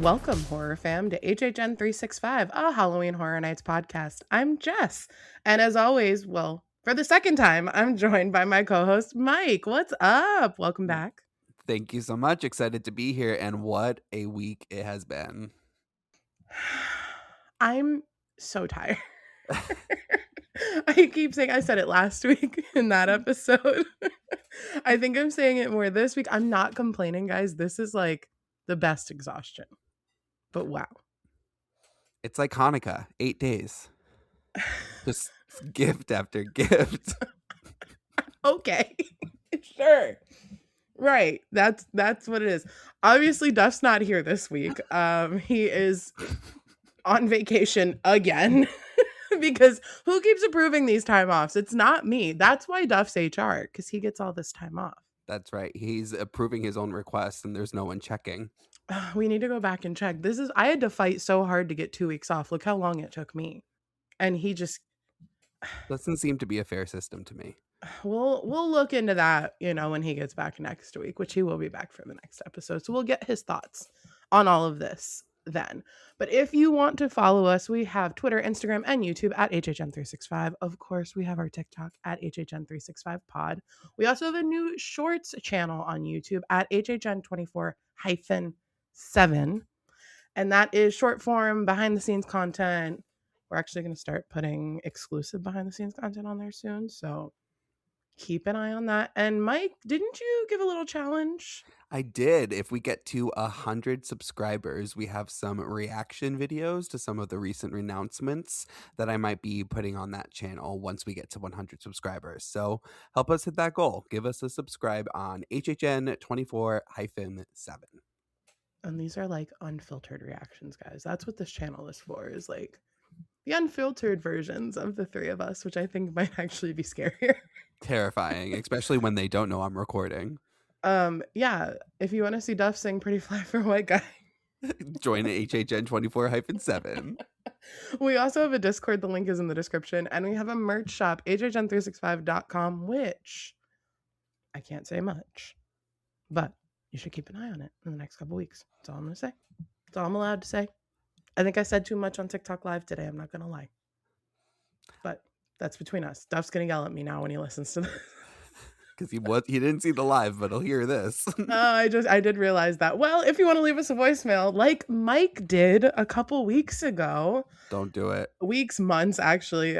Welcome, horror fam, to HHN35, a Halloween Horror Nights podcast. I'm Jess, and as always, well, for the second time, I'm joined by my co-host, Mike. What's up? Welcome back. Thank you so much. Excited to be here, and what a week it has been. I'm so tired. I keep saying I said it last week in that episode. I think I'm saying it more this week. I'm not complaining, guys. This is like the best exhaustion. But wow. It's like Hanukkah, 8 days. Just gift after gift. Okay. Sure. Right. That's what it is. Obviously, Duff's not here this week. He is on vacation again. Because who keeps approving these time offs? It's not me. That's why Duff's HR, because he gets all this time off. That's right. He's approving his own request, and there's no one checking. We need to go back and check. I had to fight so hard to get 2 weeks off. Look how long it took me. And he just Doesn't seem to be a fair system to me. we'll look into that, when he gets back next week, which he will be back for the next episode. So we'll get his thoughts on all of this then. But if you want to follow us, we have Twitter, Instagram, and YouTube at HHN365. Of course, we have our TikTok at HHN365pod. We also have a new shorts channel on YouTube at HHN24-7. And that is short form behind the scenes content. We're actually going to start putting exclusive behind the scenes content on there soon. So keep an eye on that. And Mike, didn't you give a little challenge? I did. If we get to 100 subscribers, we have some reaction videos to some of the recent announcements that I might be putting on that channel once we get to 100 subscribers. So help us hit that goal. Give us a subscribe on HHN24-7. And these are like unfiltered reactions, guys. That's what this channel is for, is like the unfiltered versions of the three of us, which I think might actually be scarier. Terrifying, especially when they don't know I'm recording. Yeah, if you want to see Duff sing Pretty Fly for a White Guy, join HHN24-7. We also have a Discord. The link is in the description. And we have a merch shop, HHN365.com, which I can't say much, but you should keep an eye on it in the next couple weeks. That's all I'm going to say. That's all I'm allowed to say. I think I said too much on TikTok Live today. I'm not going to lie. But that's between us. Duff's going to yell at me now when he listens to this. Because he didn't see the live, but he'll hear this. I did realize that. Well, if you want to leave us a voicemail, like Mike did a couple weeks ago. Don't do it. Months, actually.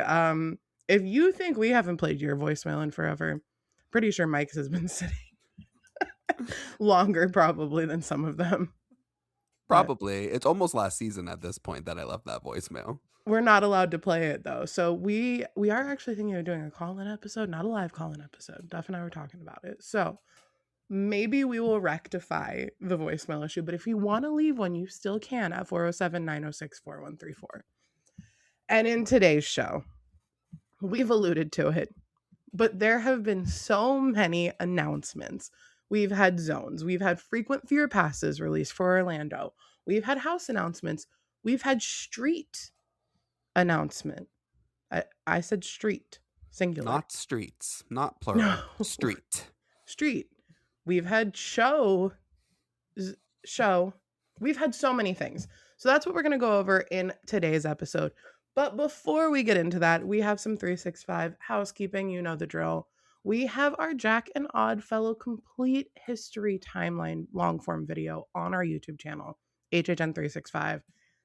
If you think we haven't played your voicemail in forever, pretty sure Mike's has been sitting longer probably than some of them. Probably. It's almost last season at this point that I left that voicemail. We're not allowed to play it though. So we are actually thinking of doing a call-in episode, not a live call-in episode. Duff and I were talking about it. So maybe we will rectify the voicemail issue. But if you want to leave one, you still can at 407-906-4134. And in today's show, we've alluded to it, but there have been so many announcements. We've had zones. We've had frequent fear passes released for Orlando. We've had house announcements. We've had street announcement. I said street, singular. Not streets, not plural. No. Street. We've had show. We've had so many things. So that's what we're going to go over in today's episode. But before we get into that, we have some 365 housekeeping. You know the drill. We have our Jack and Oddfellow complete history timeline long form video on our YouTube channel, HHN365.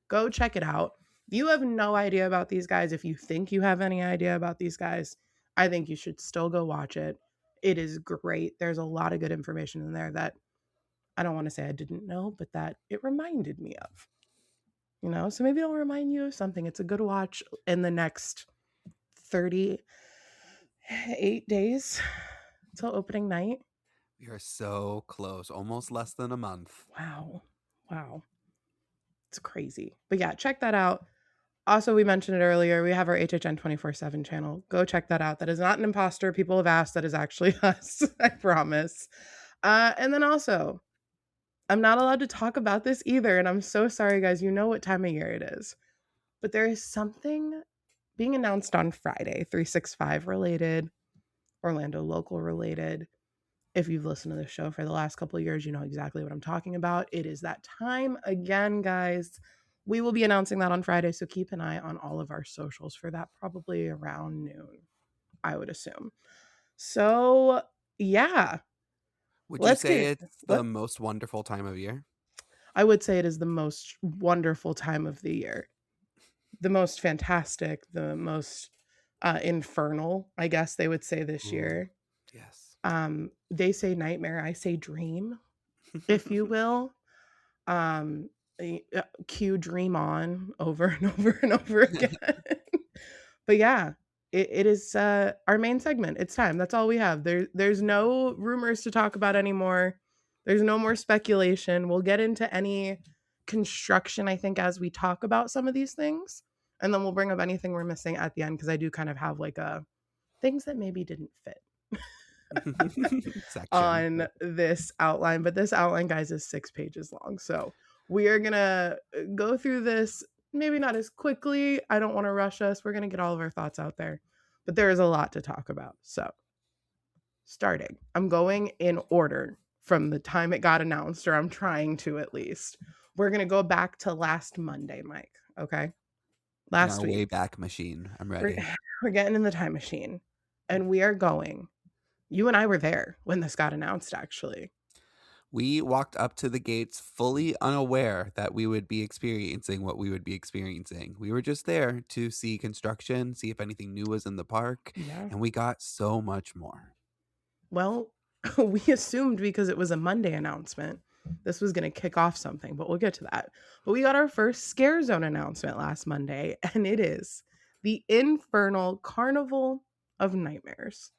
Go check it out. If you have no idea about these guys, if you think you have any idea about these guys, I think you should still go watch it. It is great. There's a lot of good information in there that I don't want to say I didn't know, but that it reminded me of. So maybe it'll remind you of something. It's a good watch in the next 38 days till opening night. We are so close, almost less than a month. Wow. It's crazy. But yeah, check that out. Also, we mentioned it earlier. We have our HHN 24/7 channel. Go check that out. That is not an imposter. People have asked. That is actually us. I promise. And then also, I'm not allowed to talk about this either. And I'm so sorry, guys. You know what time of year it is. But there is something being announced on Friday, 365 related, Orlando local related. If you've listened to this show for the last couple of years, you know exactly what I'm talking about. It is that time again, guys. We will be announcing that on Friday, so keep an eye on all of our socials for that, probably around noon, I would assume. So, yeah, Would you let's say get it's the what most wonderful time of year? I would say it is the most wonderful time of the year. The most fantastic, the most infernal, I guess they would say this Ooh, year. yes. They say nightmare, I say dream, if you will. Um, cue dream on over and over and over again. But yeah, it is our main segment. It's time. That's all we have. There's no rumors to talk about anymore. There's no more speculation. We'll get into any construction, I think, as we talk about some of these things. And then we'll bring up anything we're missing at the end because I do kind of have like a things that maybe didn't fit Section. on this outline. But this outline, guys, is 6 pages long. So we are going to go through this, maybe not as quickly. I don't want to rush us. We're going to get all of our thoughts out there. But there is a lot to talk about. So starting, I'm going in order from the time it got announced, or I'm trying to at least. We're going to go back to last Monday, Mike. Okay. In Last our week. way back machine. I'm We're, ready. we're getting in the time machine and we are going. You and I were there when this got announced, actually. We walked up to the gates fully unaware that we would be experiencing what we would be experiencing. We were just there to see construction, see if anything new was in the park, Yeah. and we got so much more. Well, we assumed because it was a Monday announcement, this was going to kick off something, but we'll get to that. But we got our first Scare Zone announcement last Monday, and it is the Infernal Carnival of Nightmares.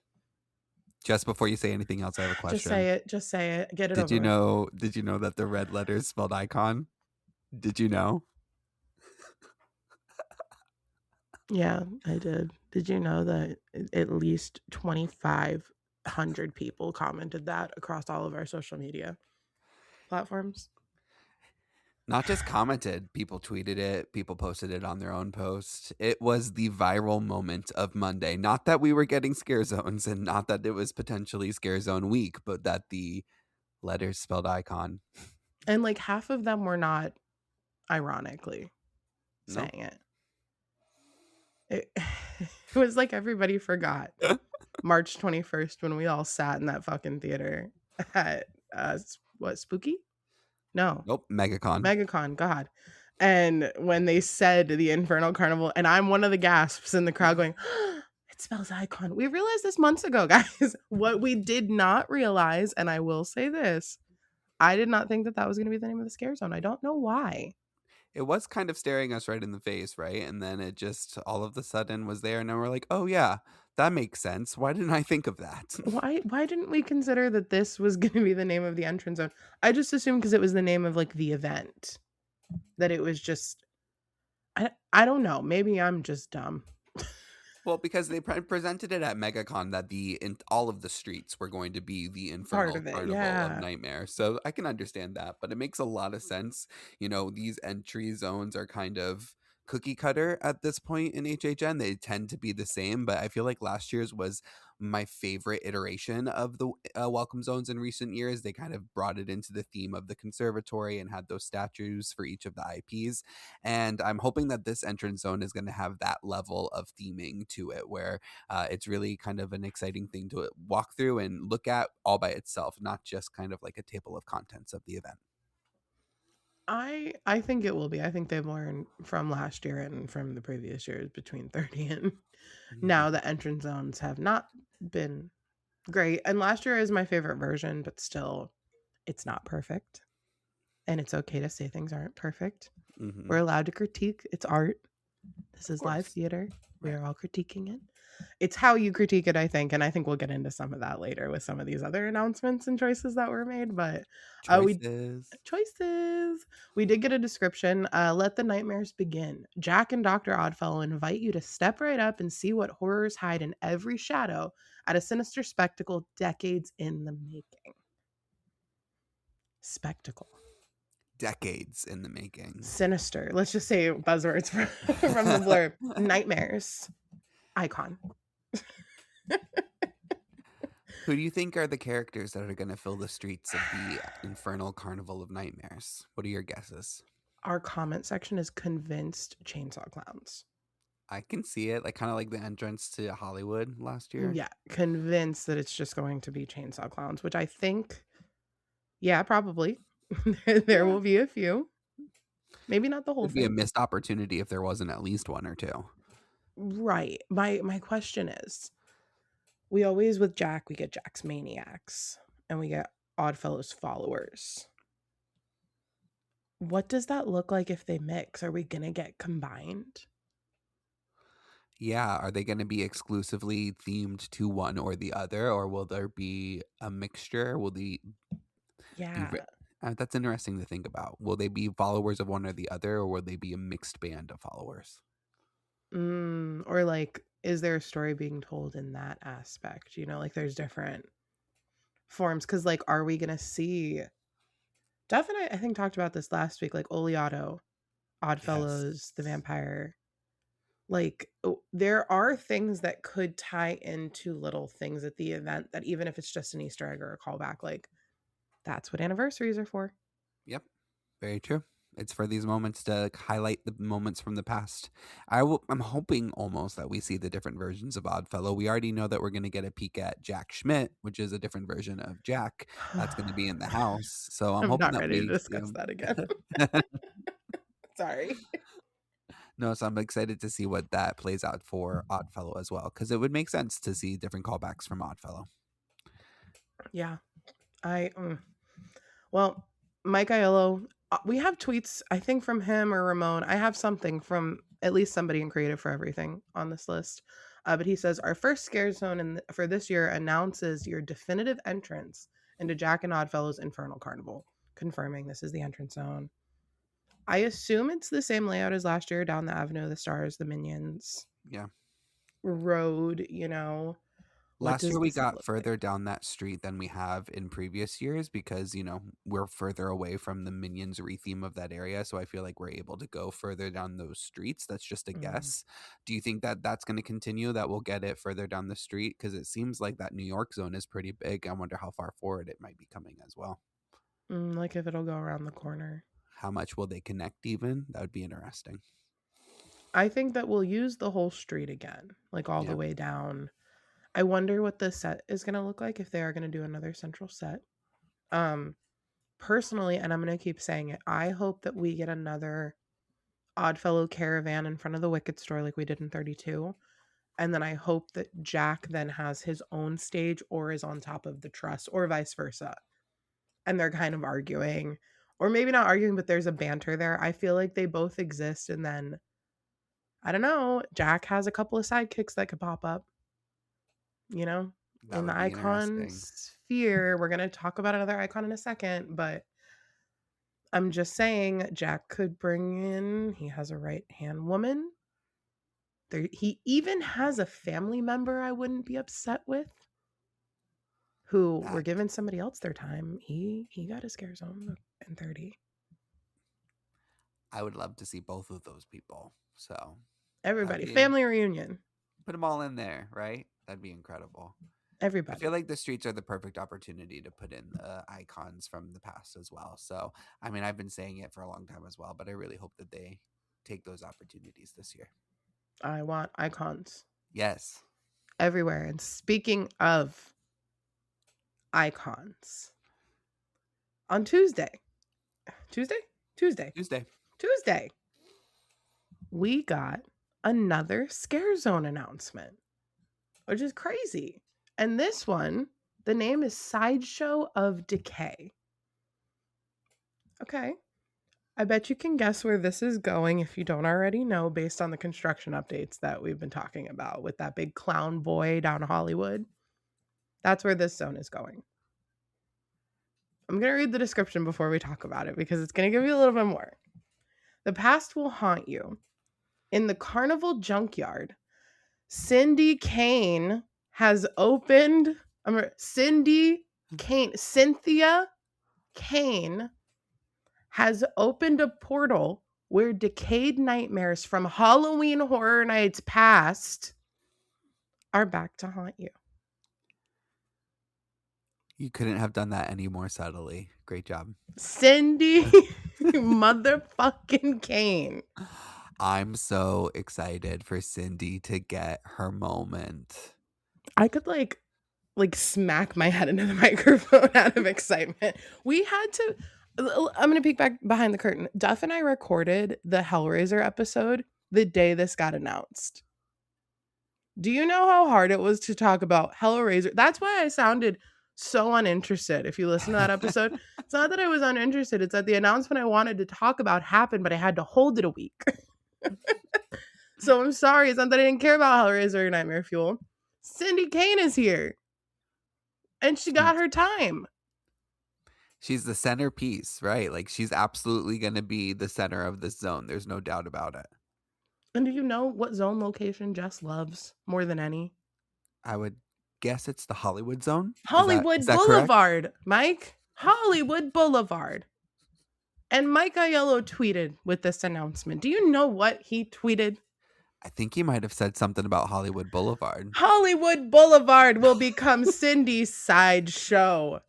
Just before you say anything else, I have a Just question. say it. Just say it. Get it Did over you with. know did you know that the red letters spelled icon? Did you know? Yeah, I did. Did you know that at least 2,500 people commented that across all of our social media platforms? Not just commented, people tweeted it, people posted it on their own post. It was the viral moment of Monday. Not that we were getting scare zones and not that it was potentially scare zone week, but that the letters spelled icon. And like half of them were not ironically Nope. saying it. It was like everybody forgot March 21st when we all sat in that fucking theater at what, Spooky? No, Nope. MegaCon. MegaCon, God. And when they said the Infernal Carnival, and I'm one of the gasps in the crowd going, it spells icon. We realized this months ago, guys. What we did not realize, and I will say this, I did not think that that was going to be the name of the Scare Zone. I don't know why. It was kind of staring us right in the face, right? And then it just all of a sudden was there, and then we're like, oh yeah, that makes sense. Why didn't I think of that? Why didn't we consider that this was going to be the name of the entrance zone? I just assumed because it was the name of like the event that it was just I don't know. Maybe I'm just dumb. Well, because they presented it at MegaCon that all of the streets were going to be the Part Infernal of it. Carnival of Yeah. Nightmare. So I can understand that, but it makes a lot of sense. You know, these entry zones are kind of cookie cutter at this point in HHN. They tend to be the same, but I feel like last year's was my favorite iteration of the welcome zones in recent years. They kind of brought it into the theme of the conservatory and had those statues for each of the IPs. And I'm hoping that this entrance zone is going to have that level of theming to it, where it's really kind of an exciting thing to walk through and look at all by itself, not just kind of like a table of contents of the event. I think it will be. I think they've learned from last year and from the previous years between 30 and now the entrance zones have not been great. And last year is my favorite version, but still it's not perfect. And it's okay to say things aren't perfect. Mm-hmm. We're allowed to critique. It's art. This is live course. theater. We Right. are all critiquing it. It's how you critique it, I think, and I think we'll get into some of that later with some of these other announcements and choices that were made. But we Choices. choices. We did get a description. Let the nightmares begin. Jack and Dr. Oddfellow invite you to step right up and see what horrors hide in every shadow at a sinister spectacle decades in the making. Spectacle. Decades in the making. Sinister. Let's just say buzzwords from the blurb. Nightmares. Icon. Who do you think are the characters that are going to fill the streets of the Infernal Carnival of Nightmares? What are your guesses? Our comment section is convinced chainsaw clowns. I can see it, like kind of like the entrance to Hollywood last year. Yeah, convinced that it's just going to be chainsaw clowns, which I think, yeah, probably. There Yeah. will be a few. Maybe not the whole It'd be a thing. missed opportunity if there wasn't at least one or two. Right. My question is, we always with Jack, we get Jack's maniacs and we get Oddfellows followers. What does that look like if they mix? Are we gonna get combined? Yeah, are they going to be exclusively themed to one or the other, or will there be a mixture? Will they be? Yeah. That's interesting to think about. Will they be followers of one or the other, or will they be a mixed band of followers? Or like, is there a story being told in that aspect? You know, like there's different forms. Cause like, are we gonna see Duff and I think talked about this last week, like Oliato, Oddfellows, the Yes. vampire. Like, there are things that could tie into little things at the event that even if it's just an Easter egg or a callback, like that's what anniversaries are for. Yep. Very true. It's for these moments to highlight the moments from the past. I'm hoping almost that we see the different versions of Oddfellow. We already know that we're going to get a peek at Jack Schmidt, which is a different version of Jack that's going to be in the house. So I'm I'm hoping not that ready to we see discuss him. that again. Sorry. No, so I'm excited to see what that plays out for Oddfellow as well, because it would make sense to see different callbacks from Oddfellow. Yeah. I well, Mike Aiello, we have tweets, I think, from him or Ramon. I have something from at least somebody in Creative for Everything on this list. But he says, our first Scare Zone for this year announces your definitive entrance into Jack and Oddfellow's Infernal Carnival, confirming this is the entrance zone. I assume it's the same layout as last year, down the Avenue of the Stars, the Minions Yeah. road, you know. What Last does year we this got look like? further down that street than we have in previous years because, we're further away from the Minions retheme of that area, so I feel like we're able to go further down those streets. That's just a Mm. guess. Do you think that that's going to continue, that we'll get it further down the street? Because it seems like that New York zone is pretty big. I wonder how far forward it might be coming as well. Like if it'll go around the corner. How much will they connect even? That would be interesting. I think that we'll use the whole street again, like all the Yeah. way down. I wonder what the set is going to look like if they are going to do another central set. Um Personally, and I'm going to keep saying it, I hope that we get another Oddfellow caravan in front of the Wicked store like we did in 32. And then I hope that Jack then has his own stage or is on top of the truss or vice versa. And they're kind of arguing, or maybe not arguing, but there's a banter there. I feel like they both exist. And then, I don't know, Jack has a couple of sidekicks that could pop up, you know, That in the would be icon interesting. sphere. We're going to talk about another icon in a second, but I'm just saying Jack could bring in, he has a right hand woman. He even has a family member I wouldn't be upset with who were That giving somebody else their time. He got a scare zone in 30. I would love to see both of those people. So that'd Everybody, be family reunion. put them all in there, right? That'd be incredible. I feel Everybody. like the streets are the perfect opportunity to put in the icons from the past as well. So, I mean, I've been saying it for a long time as well, but I really hope that they take those opportunities this year. I want icons Yes. everywhere. And speaking of icons, on Tuesday, Tuesday, Tuesday. Tuesday, we got another scare zone announcement, which is crazy. And this one, the name is Sideshow of Decay. Okay. I bet you can guess where this is going if you don't already know, based on the construction updates that we've been talking about with that big clown boy down Hollywood. That's where this zone is going. I'm going to read the description before we talk about it because it's going to give you a little bit more. The past will haunt you. In the carnival junkyard, Cindy Kane has opened. Cynthia Kane has opened a portal where decayed nightmares from Halloween Horror Nights past are back to haunt you. You couldn't have done that any more subtly. Great job. Cindy motherfucking Kane. I'm so excited for Cindy to get her moment. I could like smack my head into the microphone out of excitement. We had to. I'm gonna peek back behind the curtain. Duff and I recorded the Hellraiser episode the day this got announced. Do you know how hard it was to talk about Hellraiser? That's why I sounded so uninterested. If you listen to that episode, it's not that I was uninterested. It's that the announcement I wanted to talk about happened, but I had to hold it a week. So I'm sorry. It's not that I didn't care about Hellraiser or Nightmare Fuel. Cindy Kane is here. And she got her time. She's the centerpiece, right? Like, she's absolutely going to be the center of this zone. There's no doubt about it. And do you know what zone location Jess loves more than any? I would guess it's the Hollywood zone. Hollywood is that Boulevard, correct? Mike. Hollywood Boulevard. And Mike Aiello tweeted with this announcement. Do you know what he tweeted? I think he might have said something about Hollywood Boulevard. Hollywood Boulevard will become Cindy's sideshow,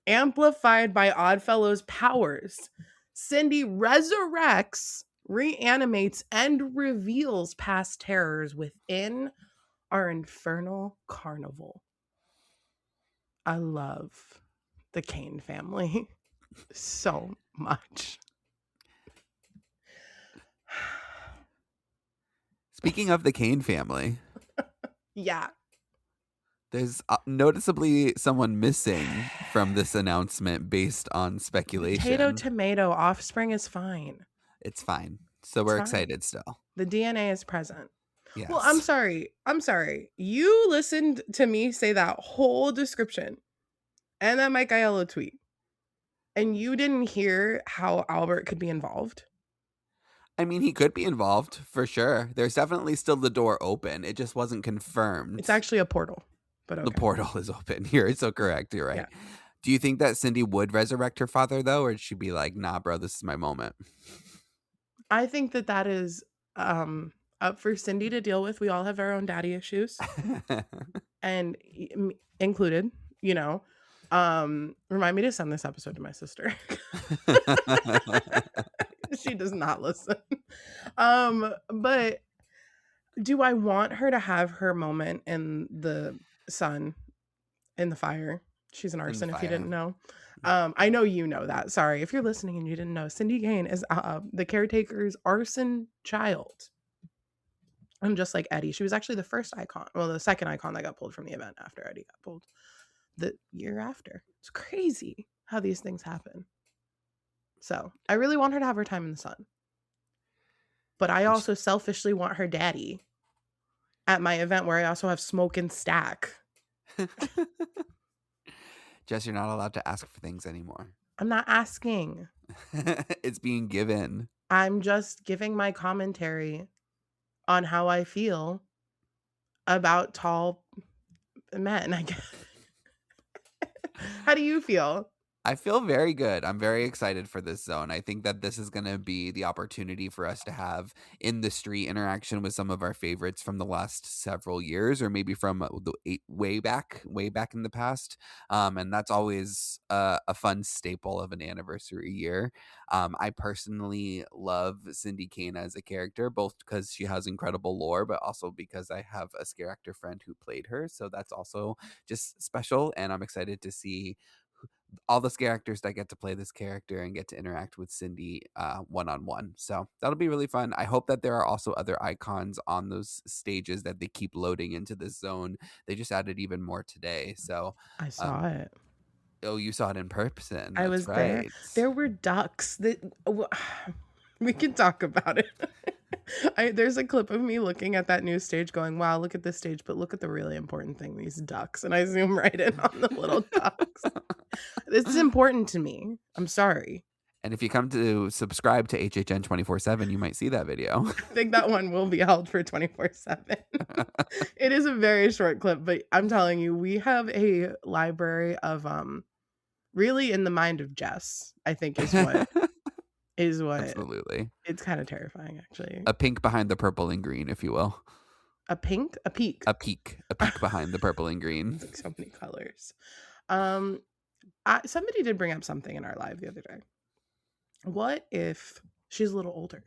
amplified by Oddfellow's powers. Cindy resurrects, reanimates, and reveals past terrors within our infernal carnival. I love the Kane family so much. Speaking of the Kane family. Yeah. There's noticeably someone missing from this announcement based on speculation. Tomato, offspring is fine. It's fine. So we're excited still. The DNA is present. Yes. Well, I'm sorry. You listened to me say that whole description and that Mike Aiello tweet, and you didn't hear how Albert could be involved? I mean, he could be involved for sure. There's definitely still the door open. It just wasn't confirmed. It's actually a portal. But okay. The portal is open. You're so correct. You're right. Yeah. Do you think that Cindy would resurrect her father, though? Or would she be like, nah, bro, this is my moment? I think that is up for Cindy to deal with. We all have our own daddy issues. And included, you know. Remind me to send this episode to my sister. She does not listen. But do I want her to have her moment in the sun, in the fire? She's an arson, if you didn't know. I know you know that. Sorry. If you're listening and you didn't know, Cindy Kane is the caretaker's arson child. And just like Eddie, she was actually the first icon. Well, the second icon that got pulled from the event after Eddie got pulled the year after. It's crazy how these things happen. So I really want her to have her time in the sun. But I also selfishly want her daddy at my event where I also have Smoke and Stack. Jess, you're not allowed to ask for things anymore. I'm not asking. It's being given. I'm just giving my commentary on how I feel about tall men, I guess. How do you feel? I feel very good. I'm very excited for this zone. I think that this is going to be the opportunity for us to have in the street interaction with some of our favorites from the last several years, or maybe from the way back in the past. And that's always a fun staple of an anniversary year. I personally love Cindy Kane as a character, both because she has incredible lore, but also because I have a scare actor friend who played her. So that's also just special. And I'm excited to see all the scare actors that get to play this character and get to interact with Cindy one-on-one. So that'll be really fun. I hope that there are also other icons on those stages that they keep loading into this zone. They just added even more today. So I saw it. Oh, you saw it in person. I was there. There were ducks. We can talk about it. There's a clip of me looking at that new stage going, wow, look at this stage, but look at the really important thing, these ducks. And I zoom right in on the little ducks. This is important to me. I'm sorry. And if you come to subscribe to HHN 24/7, you might see that video. I think that one will be held for 24/7. It is a very short clip, but I'm telling you, we have a library of really in the mind of Jess, I think is what Absolutely. It's kind of terrifying, actually. A pink behind the purple and green, if you will. A peak behind the purple and green. It's like so many colors. Somebody did bring up something in our live the other day. What if she's a little older?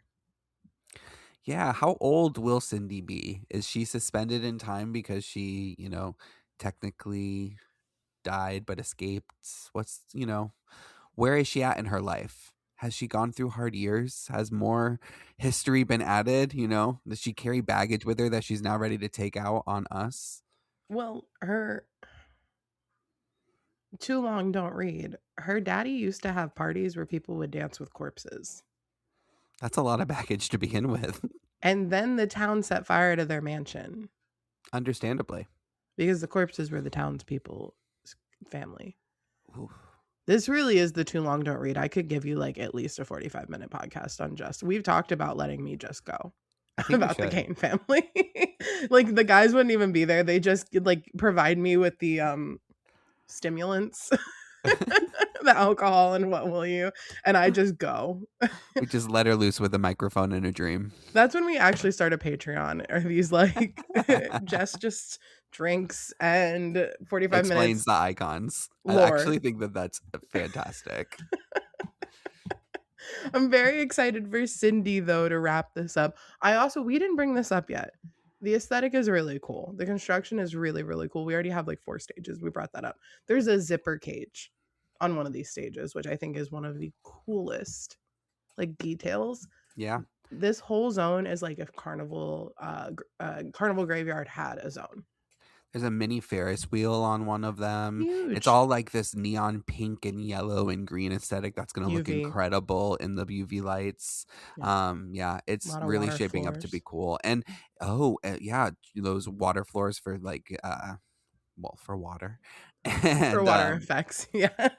Yeah, how old will Cindy be? Is she suspended in time because she, technically died but escaped? Where is she at in her life? Has she gone through hard years? Has more history been added? Does she carry baggage with her that she's now ready to take out on us? Well, her too long don't read. Her daddy used to have parties where people would dance with corpses. That's a lot of baggage to begin with. And then the town set fire to their mansion Understandably. because the corpses were the townspeople's family. Oof. This really is the too long don't read. I could give you like at least a 45-minute podcast on just. We've talked about letting me just go I think we about the should. Kane family. Like the guys wouldn't even be there. They just like provide me with the stimulants, the alcohol, and what will you? And I just go. We just let her loose with a microphone in a dream. That's when we actually start a Patreon. Are these like just drinks and 45 Explains minutes the icons. I lore? actually think that that's fantastic. I'm very excited for Cindy though to wrap this up. We didn't bring this up yet. The aesthetic is really cool. The construction is really, really cool. We already have like 4 stages. We brought that up. There's a zipper cage on one of these stages, which I think is one of the coolest like details. Yeah. This whole zone is like if Carnival Graveyard had a zone. There's a mini Ferris wheel on one of them. Huge. It's all like this neon pink and yellow and green aesthetic that's going to look UV. incredible in the UV lights. Yeah. It's Lot of really water shaping up to be floors. cool. And yeah, those water floors for like for water. For And water effects. Yeah.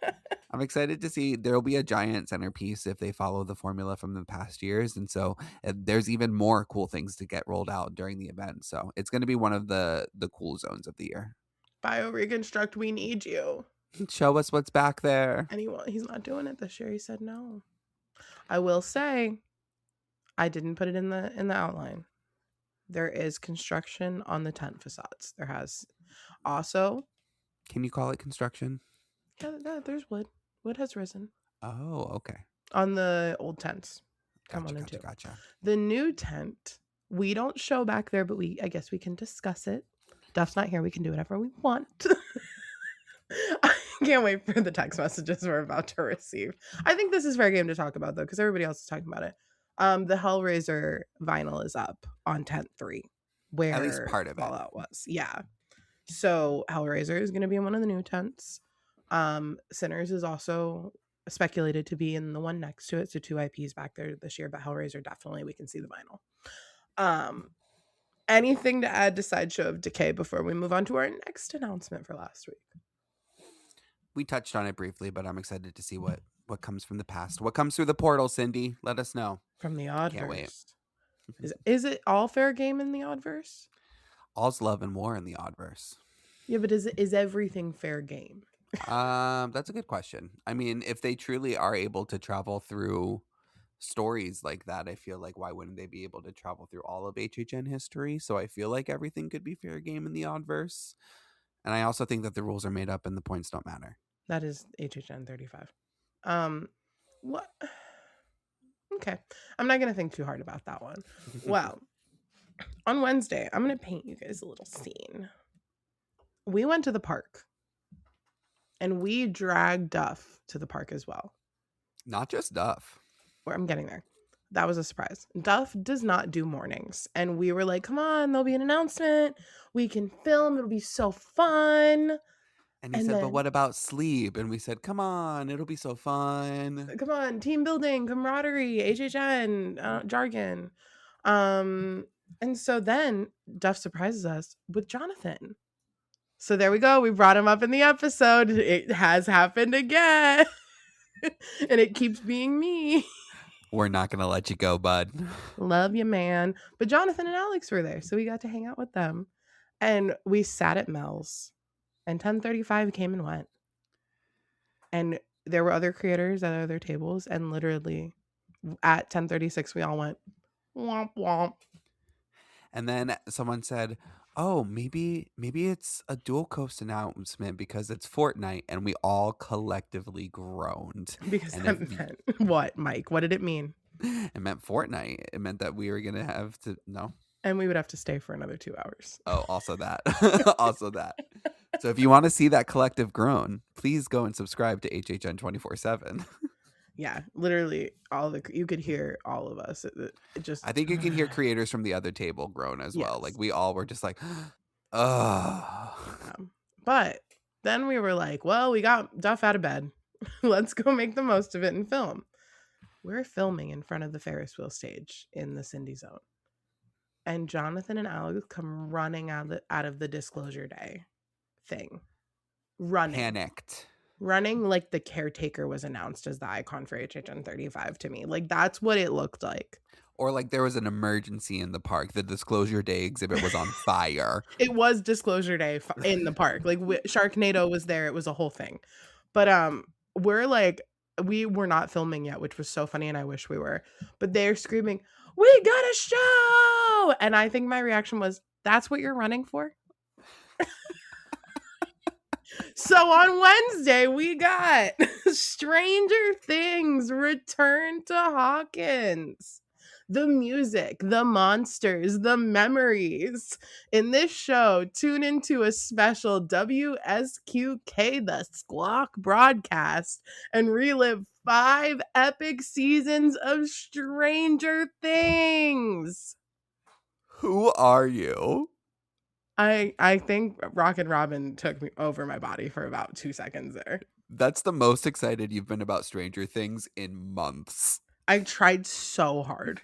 I'm excited to see there'll be a giant centerpiece if they follow the formula from the past years. And so there's even more cool things to get rolled out during the event. So it's going to be one of the cool zones of the year. Bioreconstruct, we need you. Show us what's back there. And he's not doing it this year. He said no. I will say, I didn't put it in the outline. There is construction on the tent facades. There has also. Can you call it construction? Yeah, there's wood. Wood has risen. Oh, okay. On the old tents. Come on into. Gotcha. The new tent, we don't show back there, but I guess we can discuss it. Duff's not here. We can do whatever we want. I can't wait for the text messages we're about to receive. I think this is fair game to talk about though, because everybody else is talking about it. The Hellraiser vinyl is up on tent 3, where at least part of Fallout was. Yeah. So Hellraiser is going to be in one of the new tents. Sinners is also speculated to be in the one next to it. So 2 IPs back there this year, but Hellraiser definitely we can see the vinyl. Anything to add to Sideshow of Decay before we move on to our next announcement for last week? We touched on it briefly, but I'm excited to see what comes from the past. What comes through the portal, Cindy? Let us know. From the Can't wait. Oddverse. Is it all fair game in the Oddverse? All's love and war in the Oddverse. Yeah, but is everything fair game? That's a good question. I mean, if they truly are able to travel through stories like that, I feel like why wouldn't they be able to travel through all of HHN history? So I feel like everything could be fair game in the Oddverse. And I also think that the rules are made up and the points don't matter. That is HHN35. What? Okay. I'm not going to think too hard about that one. Well, on Wednesday, I'm going to paint you guys a little scene. We went to the park. And we dragged Duff to the park as well. Not just Duff. Where I'm getting there. That was a surprise. Duff does not do mornings. And we were like, come on, there'll be an announcement. We can film. It'll be so fun. And he said, but what about sleep? And we said, come on, it'll be so fun. Come on, team building, camaraderie, HHN, jargon. And so then Duff surprises us with Jonathan. So there we go. We brought him up in the episode. It has happened again. And it keeps being me. We're not going to let you go, bud. Love you, man. But Jonathan and Alex were there. So we got to hang out with them. And we sat at Mel's. And 10:35 came and went. And there were other creators at other tables. And literally at 10:36, we all went, womp, womp. And then someone said, Oh, maybe it's a dual coast announcement because it's Fortnite and we all collectively groaned. Because And if that meant what, Mike? What did it mean? it meant Fortnite, it meant that we were gonna have to no. And we would have to stay for another 2 hours. Oh, also that. Also that. So if you want to see that collective groan, please go and subscribe to HHN 24/7. Yeah, literally you could hear all of us. It just I think you can hear creators from the other table groan as well. Like yes. we all were just like, ugh. But then we were like, well, we got Duff out of bed. Let's go make the most of it and film. We're filming in front of the Ferris wheel stage in the Cindy Zone. And Jonathan and Alex come running out of the disclosure day thing. Panicked. Running like the caretaker was announced as the icon for HHN35 to me. Like that's what it looked like. Or like there was an emergency in the park. The Disclosure Day exhibit was on fire. It was disclosure day in the park. Like Sharknado was there. It was a whole thing. But we're like we were not filming yet, which was so funny and I wish we were. But they're screaming, "We got a show!" And I think my reaction was, "That's what you're running for?" So on Wednesday, we got Stranger Things Return to Hawkins. The music, the monsters, the memories. In this show, tune into a special WSQK, the Squawk broadcast, and relive 5 epic seasons of Stranger Things. Who are you? I think Rockin' Robin took me over my body for about 2 seconds there. That's the most excited you've been about Stranger Things in months. I tried so hard.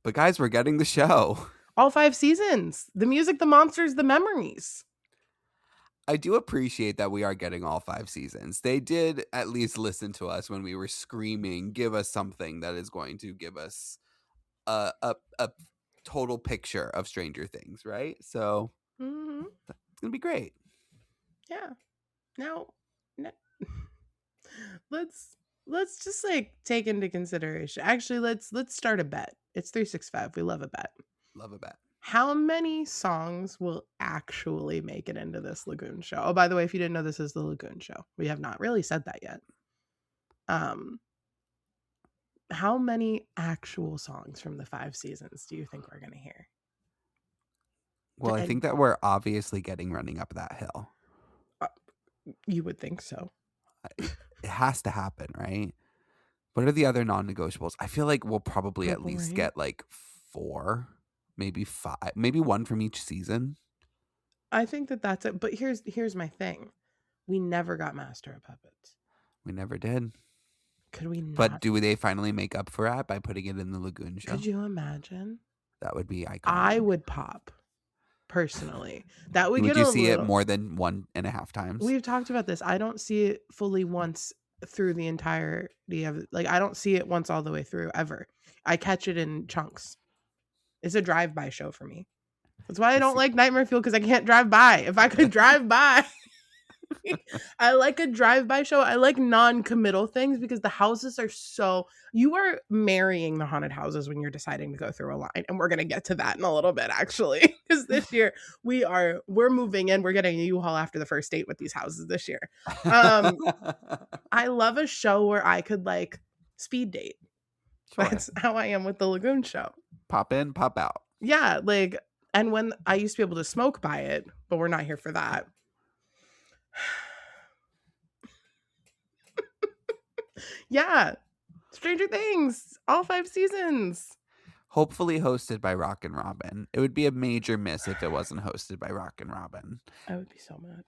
But guys, we're getting the show. All 5 seasons. The music, the monsters, the memories. I do appreciate that we are getting all 5 seasons. They did at least listen to us when we were screaming, give us something that is going to give us a total picture of Stranger Things, right? So it's going to be great. Yeah. Now, let's just like take into consideration. Actually, let's start a bet. It's 365. We love a bet. Love a bet. How many songs will actually make it into this Lagoon show? Oh, by the way, if you didn't know, this is the Lagoon show. We have not really said that yet. How many actual songs from the 5 seasons do you think we're going to hear? Well, I think that we're obviously getting Running Up That Hill. You would think so. It has to happen, right? What are the other non-negotiables? I feel like we'll probably Purple at least Rain? get like 4, maybe 5, maybe 1 from each season. I think that's it. But here's my thing. We never got Master of Puppets. We never did. Could we not? But do they finally make up for that by putting it in the Lagoon show? Could you imagine? That would be iconic. I would pop. Personally, that would Would get you a see little... it more than 1.5 times? We've talked about this. I don't see it fully once through the entirety of like I don't see it once all the way through ever. I catch it in chunks. It's a drive-by show for me. That's why I don't like Nightmare Fuel, because I can't drive by. If I could drive by, I like a drive-by show. I like non-committal things because the houses are so... You are marrying the haunted houses when you're deciding to go through a line, and we're gonna get to that in a little bit, actually, because this year we're moving in. We're getting a U-Haul after the first date with these houses this year. I love a show where I could like speed date. Sure. That's how I am with the Lagoon show. Pop in, pop out. Yeah, like, and when I used to be able to smoke by it, but we're not here for that. Yeah, Stranger Things, all 5 seasons. Hopefully hosted by Rockin' Robin. It would be a major miss if it wasn't hosted by Rockin' Robin. I would be so mad.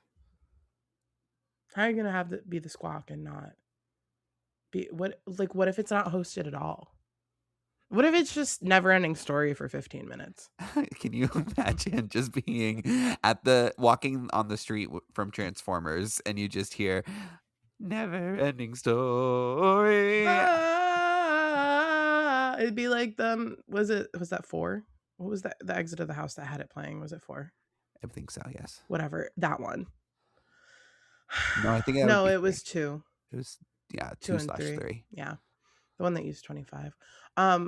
How are you gonna have to be the Squawk and not be what if it's not hosted at all? What if it's just never-ending story for 15 minutes? Can you imagine just being walking on the street from Transformers and you just hear never-ending story? It'd be like was that 4? What was that? The exit of the house that had it playing? Was it 4? I think so, yes. Whatever, that one. No, I think it was 2. It was 2/3. Yeah, the one that used 25.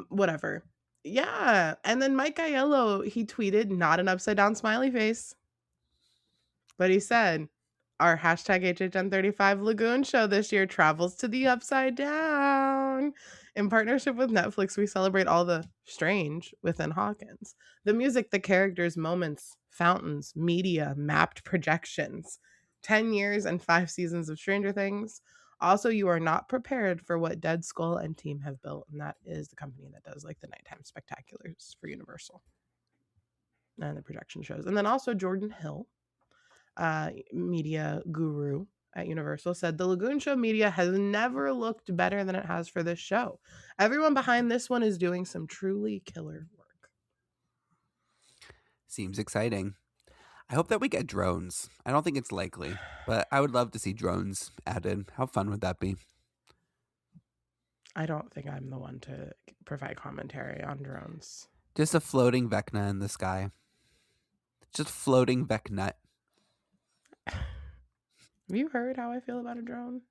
Whatever. Yeah. And then Mike Aiello, he tweeted, not an upside down smiley face. But he said, our hashtag HHN35 Lagoon show this year travels to the upside down. In partnership with Netflix, we celebrate all the strange within Hawkins. The music, the characters, moments, fountains, media, mapped projections. 10 years and 5 seasons of Stranger Things. Also, you are not prepared for what Dead Skull and team have built. And that is the company that does like the nighttime spectaculars for Universal and the projection shows. And then also Jordan Hill, media guru at Universal, said the Lagoon Show media has never looked better than it has for this show. Everyone behind this one is doing some truly killer work. Seems exciting. I hope that we get drones. I don't think it's likely, but I would love to see drones added. How fun would that be? I don't think I'm the one to provide commentary on drones. Just a floating Vecna in the sky. Just floating Vecnut. Have you heard how I feel about a drone?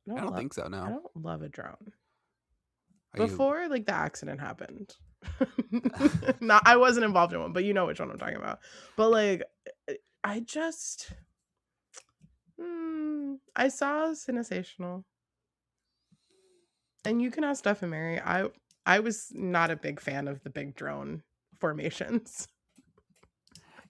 I don't think so, no. I don't love a drone. Are Before like the accident happened. No, I wasn't involved in one, but you know which one I'm talking about. But like I just I saw Sensational. And you can ask Steph and Mary. I was not a big fan of the big drone formations.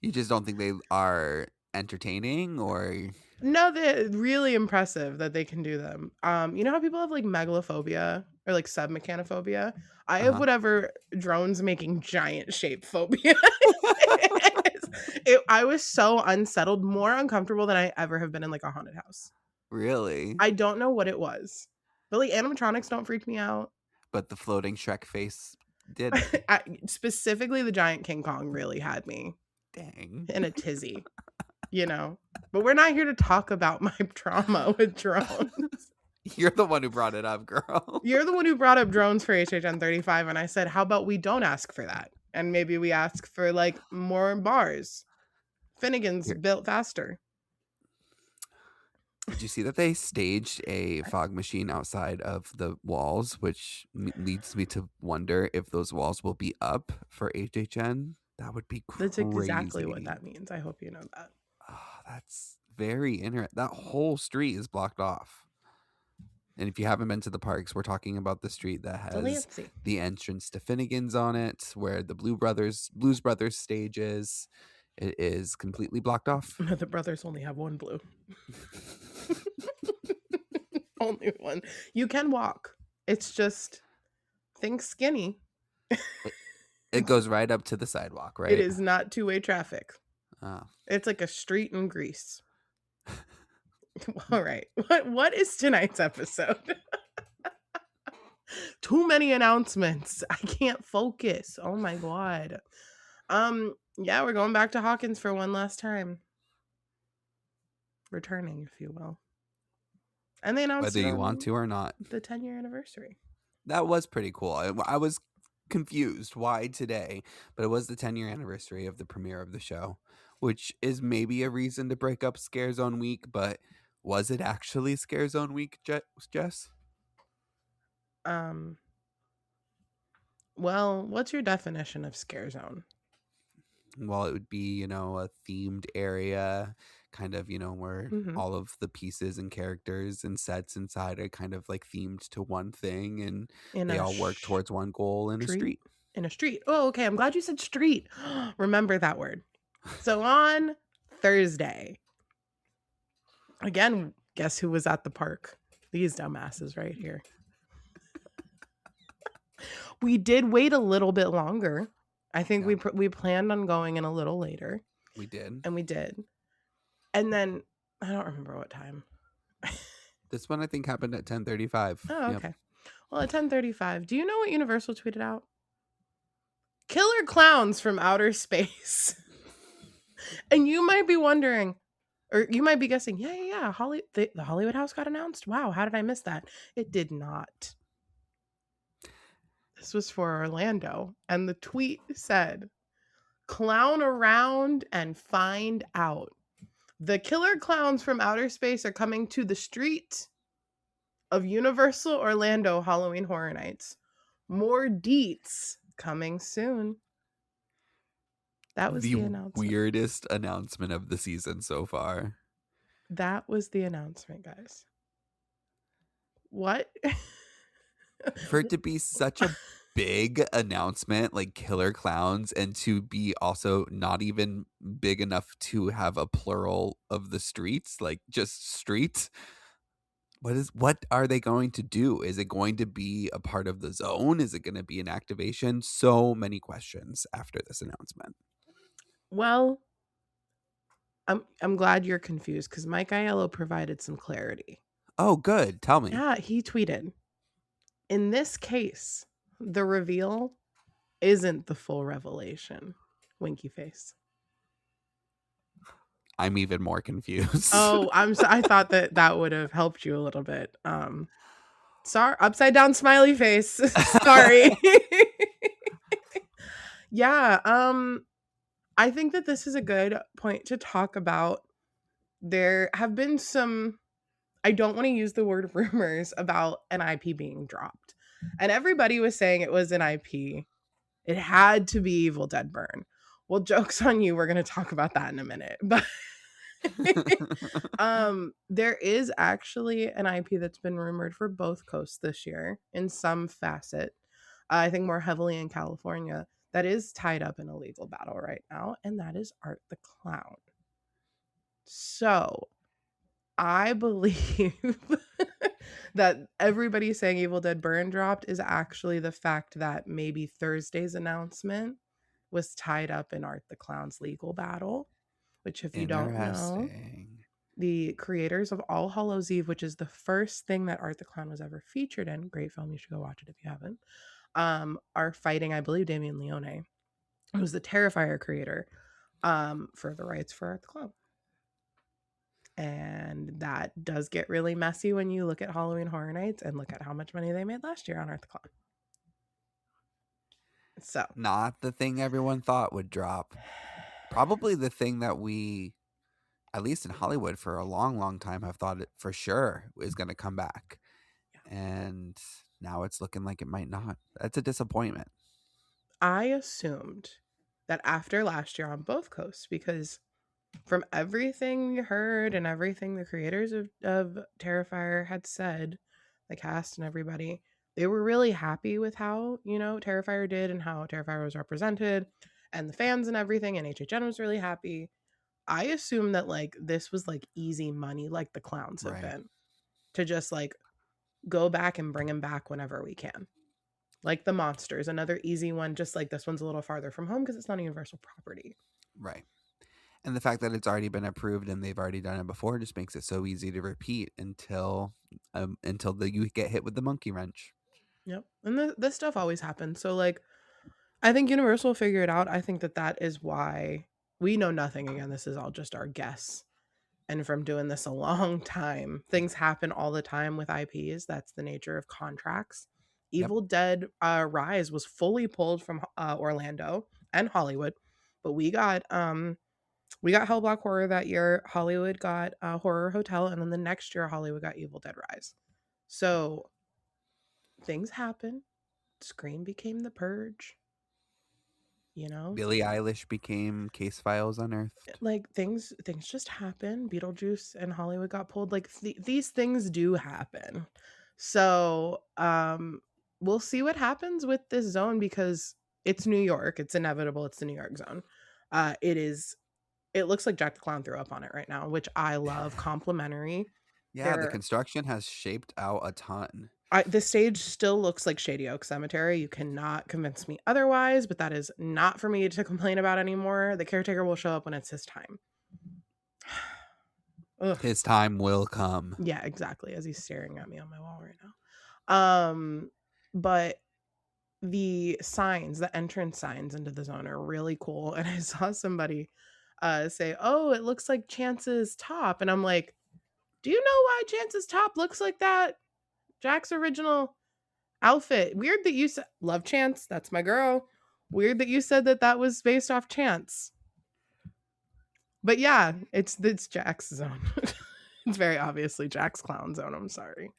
You just don't think they are entertaining, or No, they're really impressive that they can do them. You know how people have like megalophobia or like submechanophobia? I have whatever drones making giant shape phobia. I was so unsettled, more uncomfortable than I ever have been in like a haunted house. Really? I don't know what it was. But like animatronics don't freak me out. But the floating Shrek face did. Specifically, the giant King Kong really had me. Dang. In a tizzy, you know. But we're not here to talk about my trauma with drones. You're the one who brought it up, girl. You're the one who brought up drones for HHN35, and I said, how about we don't ask for that? And maybe we ask for like more bars. Finnegan's built faster. Did you see that they staged a fog machine outside of the walls, which leads me to wonder if those walls will be up for HHN? That would be crazy. That's exactly what that means. I hope you know that. Oh, that's very interesting. That whole street is blocked off. And if you haven't been to the parks, we're talking about the street that has the entrance to Finnegan's on it, where the Blues Brothers stage is. It is completely blocked off. The brothers only have one blue. Only one. You can walk. It's just, think skinny. It goes right up to the sidewalk, right? It is not two-way traffic. Oh. It's like a street in Greece. All right. What is tonight's episode? Too many announcements. I can't focus. Oh my god. Yeah, we're going back to Hawkins for one last time. Returning, if you will. And they announced whether you want to or not. The 10-year anniversary. That was pretty cool. I was confused why today, but it was the 10-year anniversary of the premiere of the show, which is maybe a reason to break up Scarezone week, but was it actually Scarezone week, Jess? Well, what's your definition of Scarezone? Well, it would be, a themed area, kind of, where all of the pieces and characters and sets inside are kind of like themed to one thing, and they all work towards one goal in a street. In a street. Oh, okay. I'm glad you said street. Remember that word. So on Thursday, again, guess who was at the park? These dumbasses right here. We did wait a little bit longer. I think we planned on going in a little later. We did. And we did. And then, I don't remember what time. This one, I think, happened at 10:35. Oh, okay. Yep. Well, at 10:35, do you know what Universal tweeted out? Killer clowns from outer space. And you might be wondering, or you might be guessing, yeah. The Hollywood House got announced? Wow, how did I miss that? It did not. This was for Orlando. And the tweet said, clown around and find out. The killer clowns from outer space are coming to the street of Universal Orlando Halloween Horror Nights. More deets coming soon. That was The the announcement. weirdest announcement of the season so far. That was the announcement, guys. What? For it to be such a big announcement, like Killer Clowns, and to be also not even big enough to have a plural of the streets, like just streets. What are they going to do? Is it going to be a part of the zone? Is it going to be an activation? So many questions after this announcement. Well, I'm glad you're confused because Mike Aiello provided some clarity. Oh, good. Tell me. Yeah, he tweeted, in this case, the reveal isn't the full revelation. Winky face. I'm even more confused. Oh, I thought that would have helped you a little bit. Sorry, upside down smiley face. Sorry. Yeah, I think that this is a good point to talk about. There have been some, I don't want to use the word rumors about an IP being dropped. And everybody was saying it was an IP. It had to be Evil Dead Burn. Well, joke's on you. We're going to talk about that in a minute. But there is actually an IP that's been rumored for both coasts this year in some facet. I think more heavily in California, that is tied up in a legal battle right now, and that is Art the Clown. So I believe that everybody saying Evil Dead Burn dropped is actually the fact that maybe Thursday's announcement was tied up in Art the Clown's legal battle, which, if you don't know, Interesting. the creators of All Hallows Eve, which is the first thing that Art the Clown was ever featured in, great film, you should go watch it if you haven't, are fighting, I believe, Damien Leone, who's the Terrifier creator, for the rights for Art the Clown. And that does get really messy when you look at Halloween Horror Nights and look at how much money they made last year on Art the Clown. So, Not the thing everyone thought would drop. Probably the thing that we, at least in Hollywood, for a long, long time, have thought it for sure is going to come back. yeah. And now it's looking like it might not. That's a disappointment. I assumed that after last year on both coasts, because from everything we heard and everything the creators of Terrifier had said, the cast and everybody, they were really happy with how, Terrifier did and how Terrifier was represented and the fans and everything, and HHN was really happy. I assume that like this was like easy money, like the clowns have Right. been, to just like go back and bring them back whenever we can. Like the monsters, another easy one, just like this one's a little farther from home because it's not a Universal property. Right. And the fact that it's already been approved and they've already done it before just makes it so easy to repeat until you get hit with the monkey wrench. Yep. And this stuff always happens. So like I think Universal will figure it out. I think that is why we know nothing. Again, this is all just our guess. And from doing this a long time, things happen all the time with IPs. That's the nature of contracts. Yep. Evil Dead Rise was fully pulled from Orlando and Hollywood, but we got Hellblock Horror that year. Hollywood got Horror Hotel, and then the next year Hollywood got Evil Dead Rise. So things happen. Scream became The Purge. Billie Eilish became Case Files Unearthed. Like things just happen. Beetlejuice and Hollywood got pulled. Like these things do happen. So we'll see what happens with this zone because it's New York. It's inevitable. It's the New York zone. It looks like Jack the Clown threw up on it right now, which I love. Complimentary. Yeah, the construction has shaped out a ton. The stage still looks like Shady Oak Cemetery. You cannot convince me otherwise, but that is not for me to complain about anymore. The caretaker will show up when it's his time. Ugh. His time will come. Yeah, exactly. As he's staring at me on my wall right now. But the signs, the entrance signs into the zone are really cool. And I saw somebody say, "Oh, it looks like Chance's top," and I'm like, "Do you know why Chance's top looks like that? Jack's original outfit. Weird that you said, love Chance. That's my girl. Weird that you said that was based off Chance." But yeah, it's Jack's zone. It's very obviously Jack's clown zone. I'm sorry.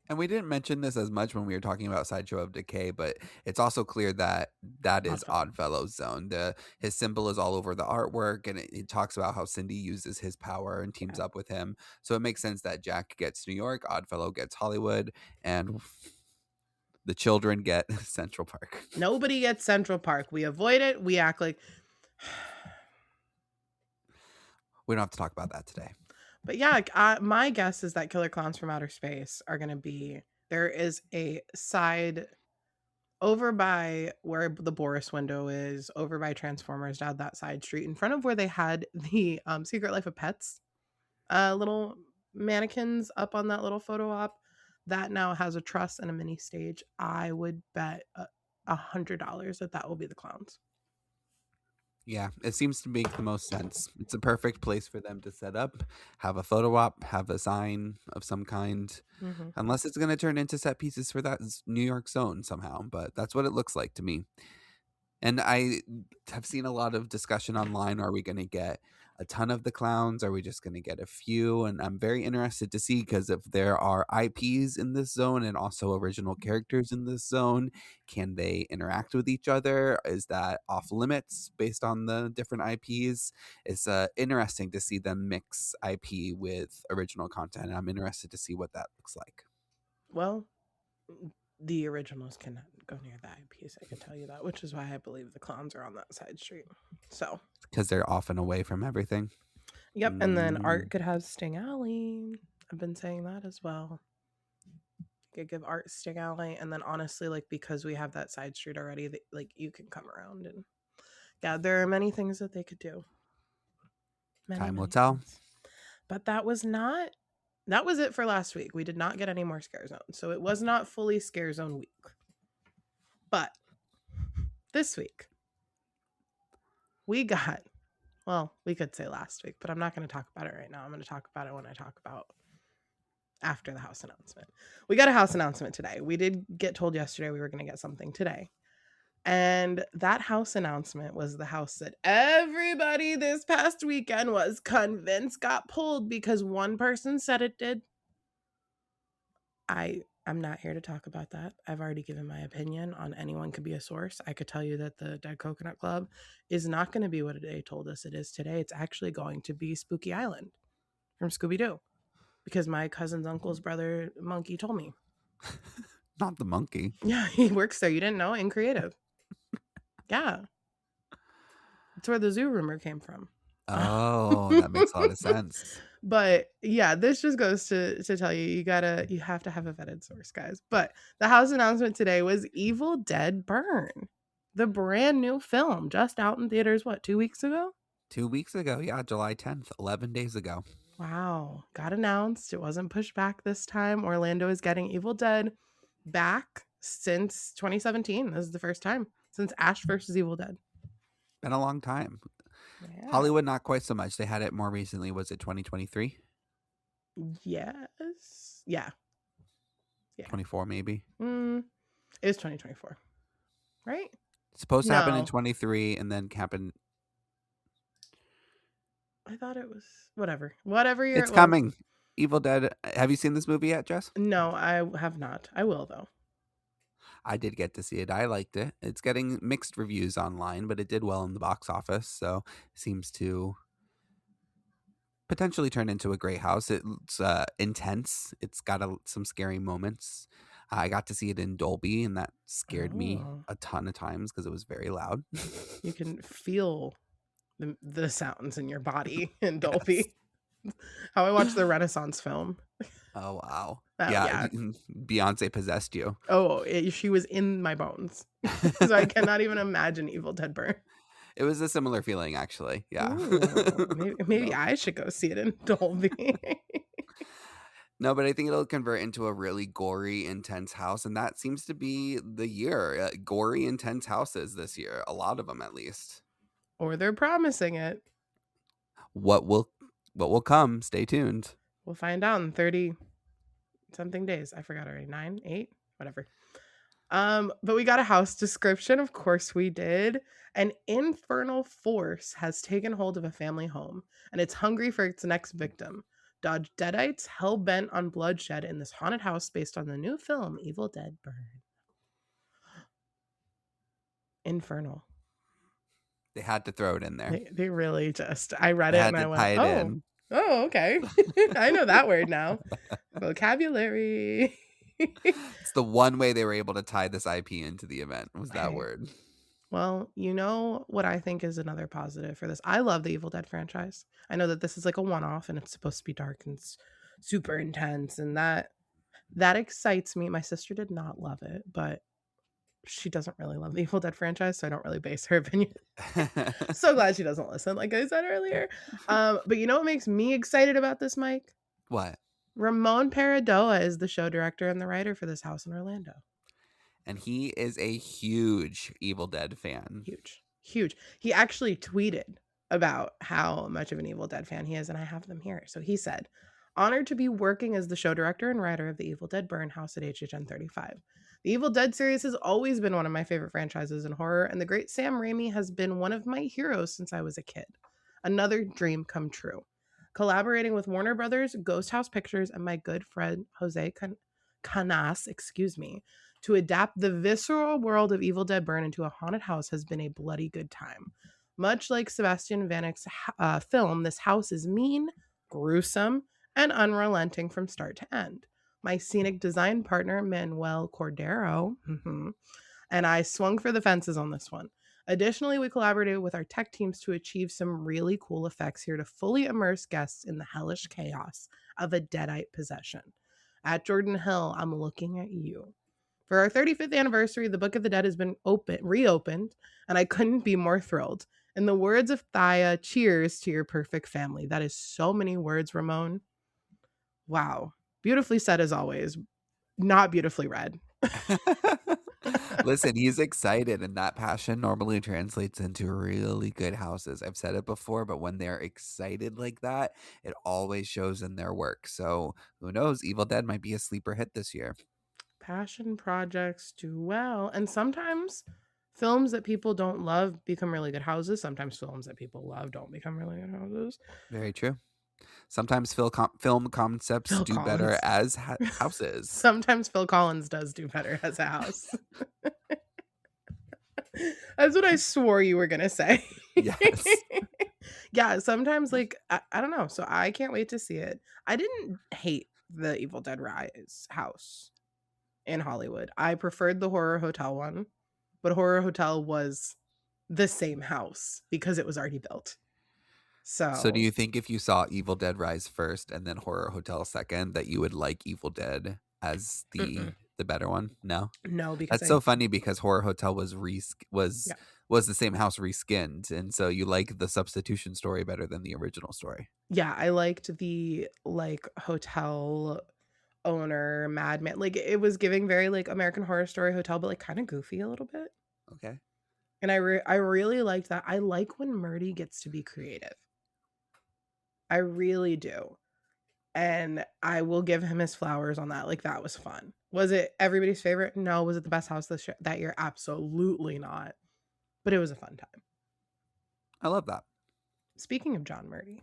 And we didn't mention this as much when we were talking about Sideshow of Decay, but it's also clear that that is Oddfellow. Oddfellow's zone. His symbol is all over the artwork, and it talks about how Cindy uses his power and teams Yeah. up with him. So it makes sense that Jack gets New York, Oddfellow gets Hollywood, and the children get Central Park. Nobody gets Central Park. We avoid it. We act like. We don't have to talk about that today. But yeah, my guess is that Killer Clowns from Outer Space are going to be. There is a side over by where the Boris window is, over by Transformers, down that side street, in front of where they had the Secret Life of Pets little mannequins up on that little photo op. That now has a truss and a mini stage. I would bet $100 that will be the clowns. Yeah, it seems to make the most sense. It's a perfect place for them to set up, have a photo op, have a sign of some kind, Mm-hmm. unless it's going to turn into set pieces for that New York zone somehow. But that's what it looks like to me. And I have seen a lot of discussion online. Are we going to get a ton of the clowns? Are we just going to get a few? And I'm very interested to see, because if there are IPs in this zone and also original characters in this zone, can they interact with each other? Is that off limits based on the different IPs? It's interesting to see them mix IP with original content. I'm interested to see what that looks like. Well, the originals cannot go near the eyepiece. I can tell you that, which is why I believe the clowns are on that side street. So, Because they're often away from everything. yep. And then Art could have Sting Alley. I've been saying that as well. Could give Art Sting Alley, and then honestly, like, because we have that side street already, like, you can come around, and yeah, there are many things that they could do. Time will tell. Things. But that was it for last week. We did not get any more scare zones, so it was not fully scare zone week. But this week we got, well, we could say last week, but I'm not going to talk about it right now. I'm going to talk about it when I talk about after the house announcement. We got a house announcement today. We did get told yesterday we were going to get something today. And that house announcement was the house that everybody this past weekend was convinced got pulled because one person said it did. I'm not here to talk about that. I've already given my opinion on anyone could be a source. I could tell you that the Dead Coconut Club is not going to be what they told us it is today. It's actually going to be Spooky Island from Scooby-Doo, because my cousin's uncle's brother Monkey told me. Not the monkey. Yeah, he works there. You didn't know? In creative. Yeah. That's where the zoo rumor came from. Oh, that makes a lot of sense. But yeah, this just goes to tell you, you have to have a vetted source, guys. But the house announcement today was Evil Dead Burn, the brand new film just out in theaters, 2 weeks ago? 2 weeks ago, yeah, July 10th, 11 days ago. Wow, got announced. It wasn't pushed back this time. Orlando is getting Evil Dead back since 2017. This is the first time since Ash versus Evil Dead. Been a long time. Yeah. Hollywood, not quite so much. They had it more recently. Was it 2023? Yes. Yeah. 24 maybe. It was 2024, right? It's supposed to happen in No. 23 and then happen. I thought it was whatever year It's it was. coming. Evil Dead. Have you seen this movie yet, Jess? No, I have not. I will, though. I did get to see it. I liked it. It's getting mixed reviews online, but it did well in the box office, so seems to potentially turn into a great house. It's intense. It's got some scary moments. I got to see it in Dolby, and that scared me a ton of times because it was very loud. You can feel the sounds in your body in Dolby. Yes. How I watched the Renaissance film. Oh, wow. Yeah. Beyonce possessed you. Oh, she was in my bones. So I cannot even imagine Evil Dead Burn. It was a similar feeling, actually. Yeah. Ooh, maybe I should go see it in Dolby. No, but I think it'll convert into a really gory, intense house. And that seems to be the year. Gory, intense houses this year. A lot of them, at least. Or they're promising it. What will come? Stay tuned. We'll find out in 30 something days. I forgot already. 9, 8, whatever. But we got a house description. Of course we did. An infernal force has taken hold of a family home, and it's hungry for its next victim. dodge deadites hell-bent on bloodshed in this haunted house based on the new film Evil Dead Burn. Infernal. They had to throw it in there. They really just, I read They it had and I to went, tie it in. oh, okay. I know that word now. Vocabulary. It's the one way they were able to tie this IP into the event was that Hey. word. Well, you know what I think is another positive for this? I love the Evil Dead franchise. I know that this is like a one-off and it's supposed to be dark and super intense, and that excites me. My sister did not love it, but she doesn't really love the Evil Dead franchise, so I don't really base her opinion. So glad she doesn't listen, like I said earlier. But you know what makes me excited about this, Mike? What? Ramon Paradoa is the show director and the writer for this house in Orlando. And he is a huge Evil Dead fan. Huge. He actually tweeted about how much of an Evil Dead fan he is, and I have them here. So he said, honored to be working as the show director and writer of the Evil Dead Burn House at HHN35. The Evil Dead series has always been one of my favorite franchises in horror, and the great Sam Raimi has been one of my heroes since I was a kid. Another dream come true. Collaborating with Warner Brothers, Ghost House Pictures, and my good friend Jose Canas, to adapt the visceral world of Evil Dead Burn into a haunted house has been a bloody good time. Much like Sebastian Vanek's film, this house is mean, gruesome, and unrelenting from start to end. My scenic design partner, Manuel Cordero, and I swung for the fences on this one. Additionally, we collaborated with our tech teams to achieve some really cool effects here to fully immerse guests in the hellish chaos of a deadite possession. At Jordan Hill, I'm looking at you. For our 35th anniversary, the Book of the Dead has been reopened, and I couldn't be more thrilled. In the words of Thaya, cheers to your perfect family. That is so many words, Ramon. Wow. Beautifully said as always. Not beautifully read. Listen, he's excited, and that passion normally translates into really good houses. I've said it before, but when they're excited like that, it always shows in their work. So who knows? Evil Dead might be a sleeper hit this year. Passion projects do well. And sometimes films that people don't love become really good houses. Sometimes films that people love don't become really good houses. Very true. Sometimes film concepts Phil do Collins. better as houses. Sometimes Phil Collins does do better as a house. That's what I swore you were going to say. Yes. Yeah, sometimes like I don't know. So I can't wait to see it. I didn't hate the Evil Dead Rise house in Hollywood. I preferred the Horror Hotel one, but Horror Hotel was the same house because it was already built. So do you think if you saw Evil Dead Rise first and then Horror Hotel second, that you would like Evil Dead as the better one? No, because that's so funny because Horror Hotel was the same house reskinned, and so you like the substitution story better than the original story. Yeah, I liked the like hotel owner madman. Like it was giving very like American Horror Story hotel, but like kind of goofy a little bit. Okay. And I really liked that. I like when Murdy gets to be creative. I really do. And I will give him his flowers on that. Like that was fun. Was it everybody's favorite? No. Was it the best house that year? Absolutely not. But it was a fun time. I love that. Speaking of John Murdy.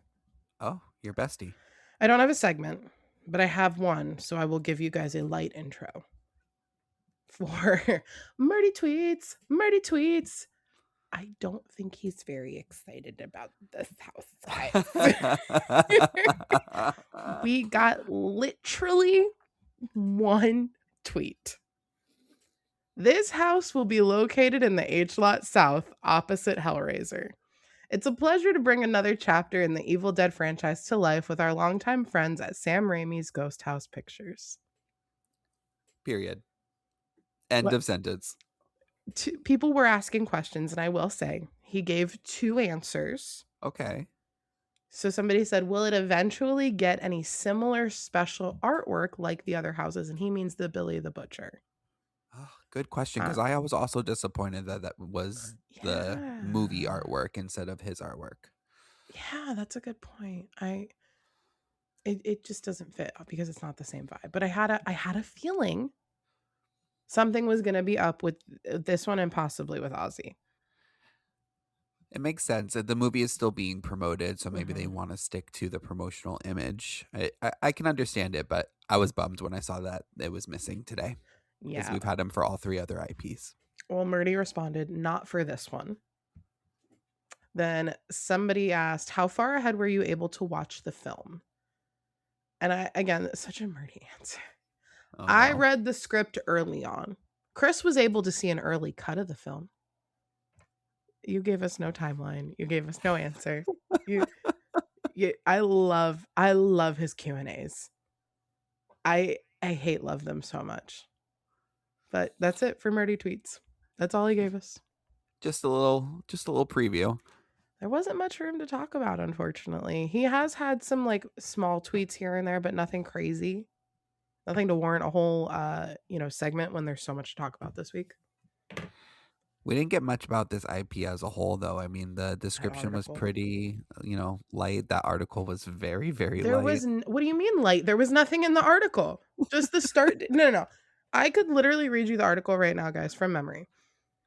Oh, your bestie. I don't have a segment, but I have one. So I will give you guys a light intro for Murdy tweets. Murdy tweets. I don't think he's very excited about this house, guys. We got literally one tweet. This house will be located in the H Lot South, opposite Hellraiser. It's a pleasure to bring another chapter in the Evil Dead franchise to life with our longtime friends at Sam Raimi's Ghost House Pictures. Period. End of sentence. People were asking questions, and I will say he gave 2 answers. Okay. So somebody said, will it eventually get any similar special artwork like the other houses? And he means the Billy the Butcher. Oh, good question, because I was also disappointed that was the movie artwork instead of his artwork. Yeah, that's a good point. It just doesn't fit because it's not the same vibe. But I had a feeling something was going to be up with this one and possibly with Ozzy. It makes sense. The movie is still being promoted, so maybe they Hmm. want to stick to the promotional image. I can understand it, but I was bummed when I saw that it was missing today because Yeah. we've had him for all three other IPs. Well, Murdy responded, not for this one. Then somebody asked, how far ahead were you able to watch the film? And again, such a Murdy answer. Oh I no. read the script early on. Chris was able to see an early cut of the film. You gave us no timeline. You gave us no answer. You, I love his Q&As. I hate love them so much. But that's it for Murdy tweets. That's all he gave us. Just a little preview. There wasn't much for him to talk about, unfortunately. He has had some like small tweets here and there, but nothing crazy. Nothing to warrant a whole segment when there's so much to talk about this week. We didn't get much about this IP as a whole, though. I mean, the That description was article. pretty, light. That article was very, very There was light. what do you mean light? There was nothing in the article. Just the start. No, no, no. I could literally read you the article right now, guys, from memory.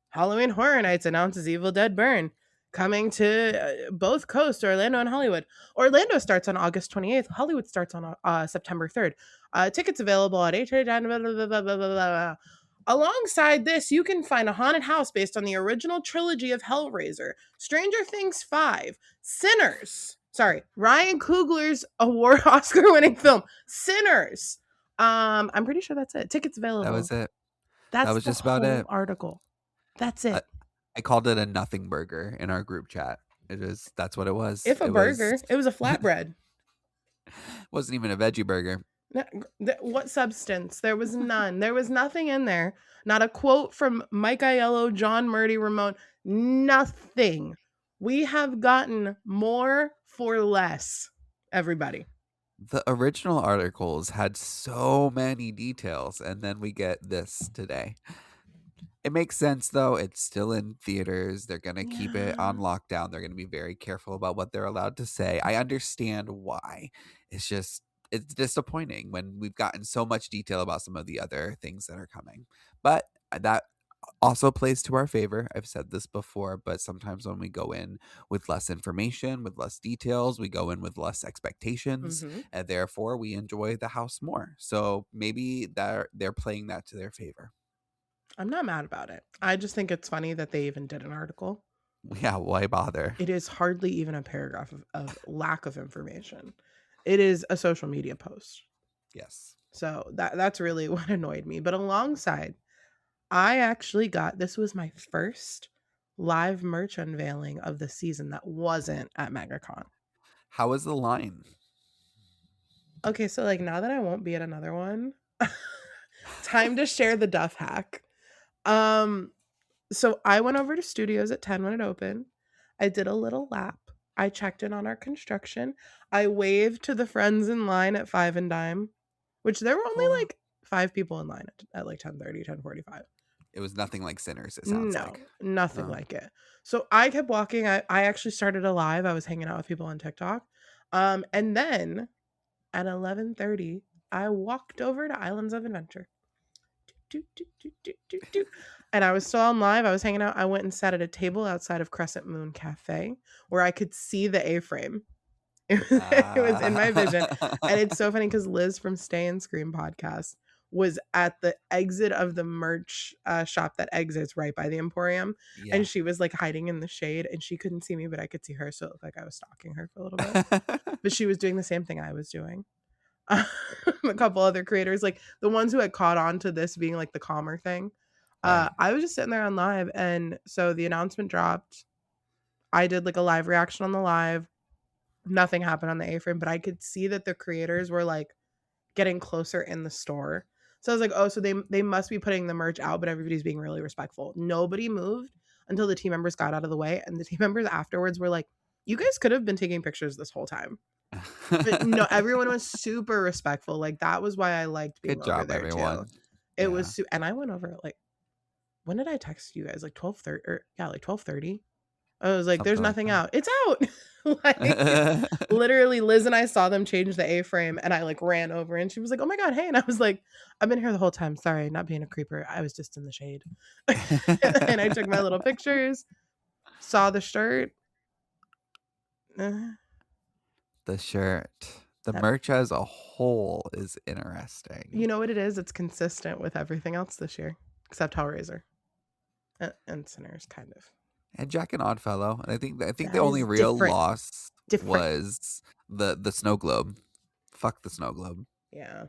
Halloween Horror Nights announces Evil Dead Burn coming to both coasts, Orlando and Hollywood. Orlando starts on August 28th. Hollywood starts on September 3rd. Tickets available at HHN. Blah, blah, blah, blah, blah, blah, blah. Alongside this, you can find a haunted house based on the original trilogy of Hellraiser, Stranger Things 5, Sinners. Sorry, Ryan Coogler's award Oscar-winning film, Sinners. I'm pretty sure that's it. Tickets That available. was it. That That's was the just about whole it. article. That's I, it. I called it a nothing burger in our group chat. That's what it was. If a It was burger, it was a flatbread. wasn't even a veggie burger. What substance? There was none. There was nothing in there. Not a quote from Mike Aiello, John Murdy, Ramon. Nothing. We have gotten more for less. Everybody. The original articles had so many details, and then we get this today. It makes sense though. It's still in theaters. They're going to keep it on Yeah. lockdown. They're going to be very careful about what they're allowed to say. I understand why. It's disappointing when we've gotten so much detail about some of the other things that are coming. But that also plays to our favor. I've said this before, but sometimes when we go in with less information, with less details, we go in with less expectations, Mm-hmm. and therefore we enjoy the house more. So maybe they're playing that to their favor. I'm not mad about it. I just think it's funny that they even did an article. Yeah, why bother? It is hardly even a paragraph of lack of information. It is a social media post. Yes. So that's really what annoyed me. But alongside, I actually this was my first live merch unveiling of the season that wasn't at MegaCon. How was the line? Okay, so like now that I won't be at another one, time to share the Duff hack. So I went over to studios at 10 when it opened. I did a little lap. I checked in on our construction. I waved to the friends in line at 5 and dime, which there were only Oh, like 5 people in line at like 10:30, 10:45. it was nothing like Sinners, it sounds No, like. nothing Oh. like it. So I kept walking. I actually started a live. I was hanging out with people on TikTok. And then at 11:30, I walked over to Islands of Adventure. Do, do, do, do, do, do. And I was still on live. I was hanging out. I went and sat at a table outside of Crescent Moon Cafe where I could see the A-frame. It was in my vision. And it's so funny because Liz from Stay and Scream podcast was at the exit of the merch shop that exits right by the Emporium. Yeah. And she was like hiding in the shade and she couldn't see me, but I could see her. So it looked like I was stalking her for a little bit. But she was doing the same thing I was doing. A couple other creators, like the ones who had caught on to this being like the calmer thing. Right. I was just sitting there on live. And so the announcement dropped. I did like a live reaction on the live. Nothing happened on the A-frame, but I could see that the creators were like getting closer in the store. So I was like, oh, so they must be putting the merch out, but everybody's being really respectful. Nobody moved until the team members got out of the way. And the team members afterwards were like, you guys could have been taking pictures this whole time. But no, everyone was super respectful. Like that was why I liked being Good over job, there too. everyone. It Yeah. was and I went over like, when did I text you guys? Like 12:30 or yeah, like 12:30. I was like, there's Something like nothing that. out. It's out. Like literally Liz and I saw them change the A-frame and I like ran over and she was like, oh my God, hey. And I was like, I've been here the whole time. Sorry, not being a creeper. I was just in the shade. And I took my little pictures, saw the shirt. Uh, The shirt. The that merch as a whole is interesting. you know what it is? It's consistent with everything else this year, except Hellraiser and Sinners, kind of. And Jack and Oddfellow. And I think the That only is real different. loss Different. was the snow globe. Fuck the snow globe. Yeah.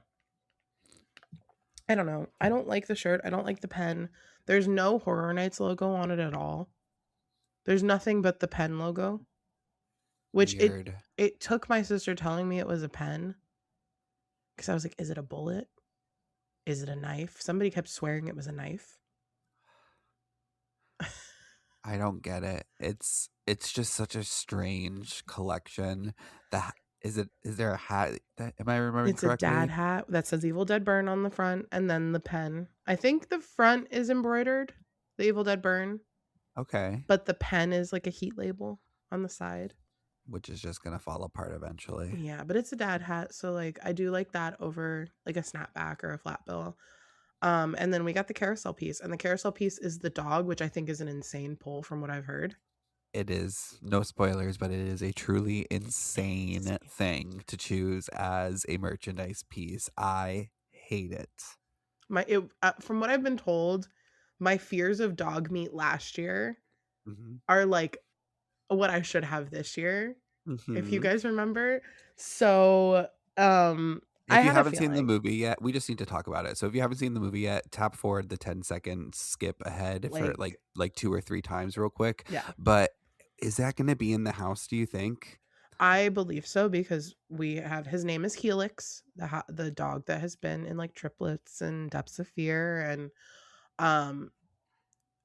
I don't know. I don't like the shirt. I don't like the pen. There's no Horror Nights logo on it at all. There's nothing but the pen logo, which Weird. it took my sister telling me it was a pen because I was like, is it a bullet? Is it a knife? Somebody kept swearing it was a knife. I don't get it. It's just such a strange collection. That is there a hat that am I remembering It's a dad correctly? hat that says Evil Dead Burn on the front and then the pen. I think the front is embroidered, the Evil Dead Burn, Okay. but the pen is like a heat label on the side. Which is just gonna fall apart eventually. Yeah, but it's a dad hat, so like I do like that over like a snapback or a flat bill. And then we got the carousel piece, and the carousel piece is the dog, which I think is an insane pull from what I've heard. It is no spoilers, but it is a truly insane Insane. thing to choose as a merchandise piece. I hate it. From what I've been told, my fears of dog meat last year hmm are like what I should have this year, if you hmm guys remember. So, I If you have a haven't seen the feeling movie yet, we just need to talk about it. So if you haven't seen the movie yet, tap forward the 10-second skip ahead for like like 2 or 3 times real quick. yeah, But is that going to be in the house, do you think? I believe so because we have his name is Helix, the dog that has been in like Triplets and Depths of Fear, and um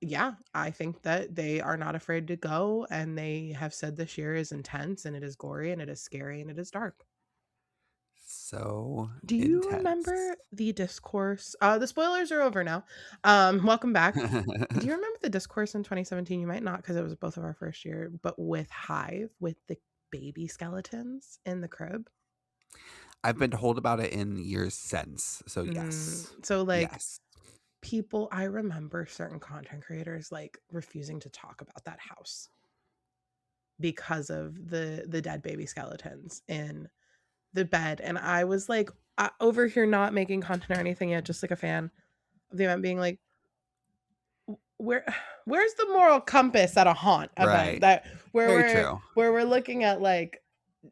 yeah, I think that they are not afraid to go, and they have said this year is intense and it is gory and it is scary and it is dark. So Do you intense. remember the discourse? The spoilers are over now. Welcome back. Do you remember the discourse in 2017? You might not because it was both of our first year, but with Hive, with the baby skeletons in the crib. I've been told about it in years since. So yes. So like Yes. people, I remember certain content creators like refusing to talk about that house because of the dead baby skeletons in the bed, and I was like over here not making content or anything yet, just like a fan of the event, being like, where where's the moral compass at a haunt event Right. that Very true. where we're looking at like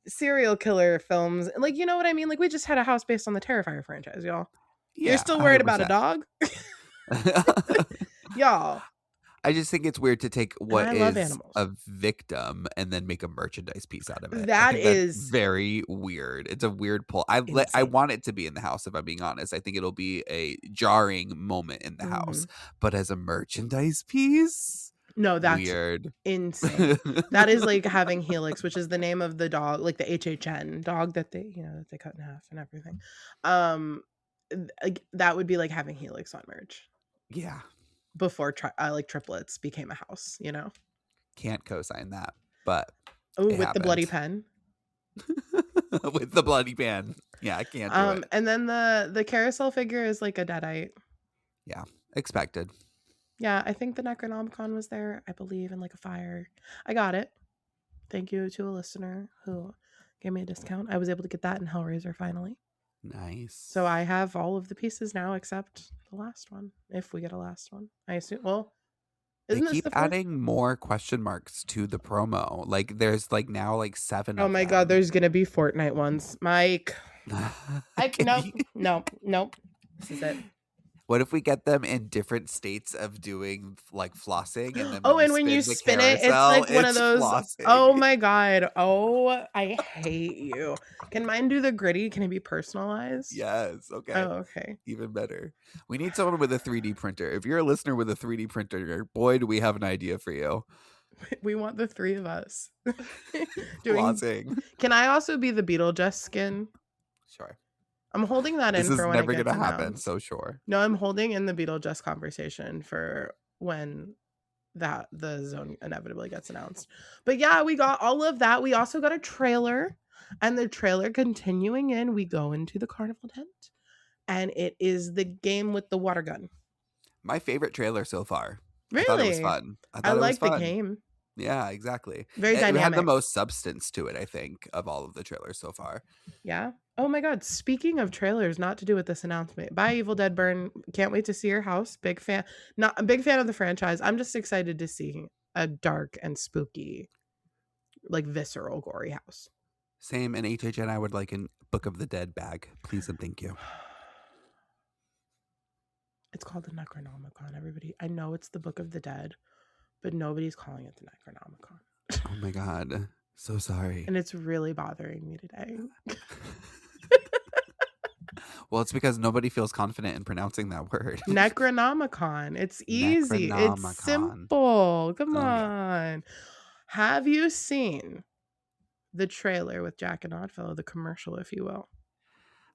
serial killer films, like, you know what I mean? Like, we just had a house based on the Terrifier franchise, y'all. You're Yeah, still worried about a 100%. dog, y'all. I just think it's weird to take And what I love is animals. a victim and then make a merchandise piece out of it. I That think that's is very weird. It's a weird pull. I insane. want it to be in the house, if I'm being honest. I think it'll be a jarring moment in the house. Hmm. But as a merchandise piece, No, that's weird. insane. That is like having Helix, which is the name of the dog, like the HHN dog that they, that they cut in half and everything. That would be like having Helix on merch Yeah, before like Triplets became a house. can't co-sign that, but Oh, it with the bloody happened. pen. With the bloody pan. Yeah, I can't do it. And then the carousel figure is like a deadite. Yeah, expected. Yeah, I think the Necronomicon was there, I believe, in like a fire. I got it. Thank you to a listener who gave me a discount. I was able to get that in Hellraiser finally. Nice. So I have all of the pieces now except the last one. If we get a last one, I assume. Well, They isn't this keep the fourth? adding more question marks to the promo. Like there's like now like 7 Oh of my god, them. there's gonna be Fortnite ones, Mike. Can Nope, you- nope. This is it. What if we get them in different states of doing like flossing, and then when Oh, you and when you spin the spin it, it's carousel, like one of it's those. Oh flossing? my god. Oh, I hate you. Can mine do the gritty? Can it be personalized? Yes. Okay. Oh, okay. Even better. We need someone with a 3D printer. If you're a listener with a 3D printer, boy, do we have an idea for you. We want the three of us doing. Flossing. Can I also be the Beetlejuice skin? Sure. I'm holding that This in is for when it never gets gonna happen, announced. so sure. No, I'm holding in the Beetlejuice conversation for when the zone inevitably gets announced. But yeah, we got all of that. We also got a trailer, and the trailer continuing in, we go into the carnival tent, and it is the game with the water gun. My favorite trailer so far. I thought it was Really? fun. I I thought it was like the fun. game. Yeah, exactly. Very It had the dynamic. most substance to it, I think, of all of the trailers so far. Yeah. Oh my god, speaking of trailers, not to do with this announcement. Bye Evil Dead Burn. Can't wait to see your house. Big fan. Not a big fan of the franchise. I'm just excited to see a dark and spooky, like visceral gory house. Same, and HHN, I would like a Book of the Dead bag, please and thank you. It's called the Necronomicon, everybody. I know it's the Book of the Dead, but nobody's calling it the Necronomicon. Oh my god, so sorry. And it's really bothering me today. Well, it's because nobody feels confident in pronouncing that word. Necronomicon. It's easy. It's Necronomicon. simple. Come Oh yeah. on. Have you seen the trailer with Jack and Oddfellow, the commercial, if you will?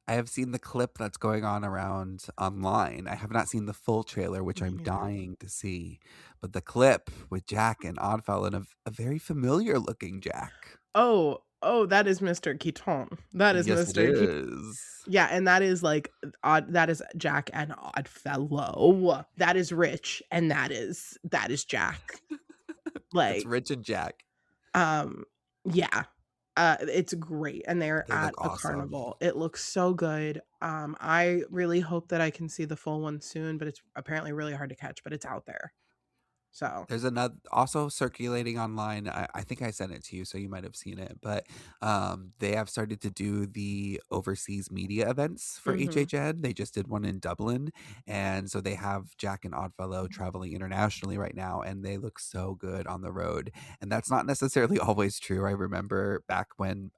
I have seen the clip that's going on around online. I have not seen the full trailer, which Me I'm neither. dying to see. But the clip with Jack and Oddfellow and a very familiar looking Jack. Oh, that is Mr. Keaton. That is Yes, it Mr. Keaton. is. Yeah, and that is like odd. That is Jack and Oddfellow. That is Rich, and that is Jack. That's Like, Rich and Jack. yeah, it's great, and they're They at look a awesome. carnival. It looks so good. I really hope that I can see the full one soon, but it's apparently really hard to catch. But it's out there, so. There's another also circulating online. I think I sent it to you, so you might have seen it. But they have started to do the overseas media events for Mhm. HHN. They just did one in Dublin, and so they have Jack and Oddfellow traveling internationally right now, and they look so good on the road. And that's not necessarily always true. I remember back when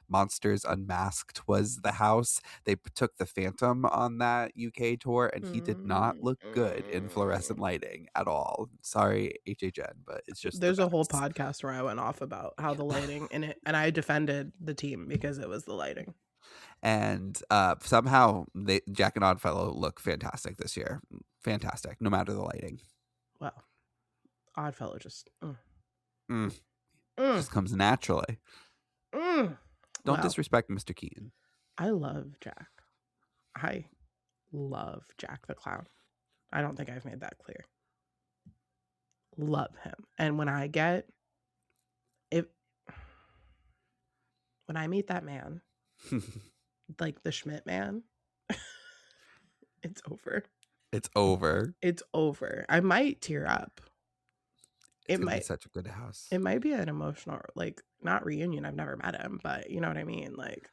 Monsters Unmasked was the house. They took the Phantom on that UK tour, and he did not look good in fluorescent lighting at all. Sorry, HHN, but it's just the There's a whole facts. podcast where I went off about how the lighting in it, and I defended the team because it was the lighting. And somehow Jack and Oddfellow look fantastic this year. Fantastic, no matter the lighting. Well, Oddfellow just, Mm, mm, just comes naturally. mm. Don't Well, disrespect Mr. Keaton. I love Jack. I love Jack the Clown. I don't think I've made that clear. Love him. And if when I meet that man, like the Schmidt man, it's over. It's over. It's over. I might tear up. It's It gonna be might such a good house. it might be an emotional, like, not reunion. I've never met him, but you know what I mean? Like,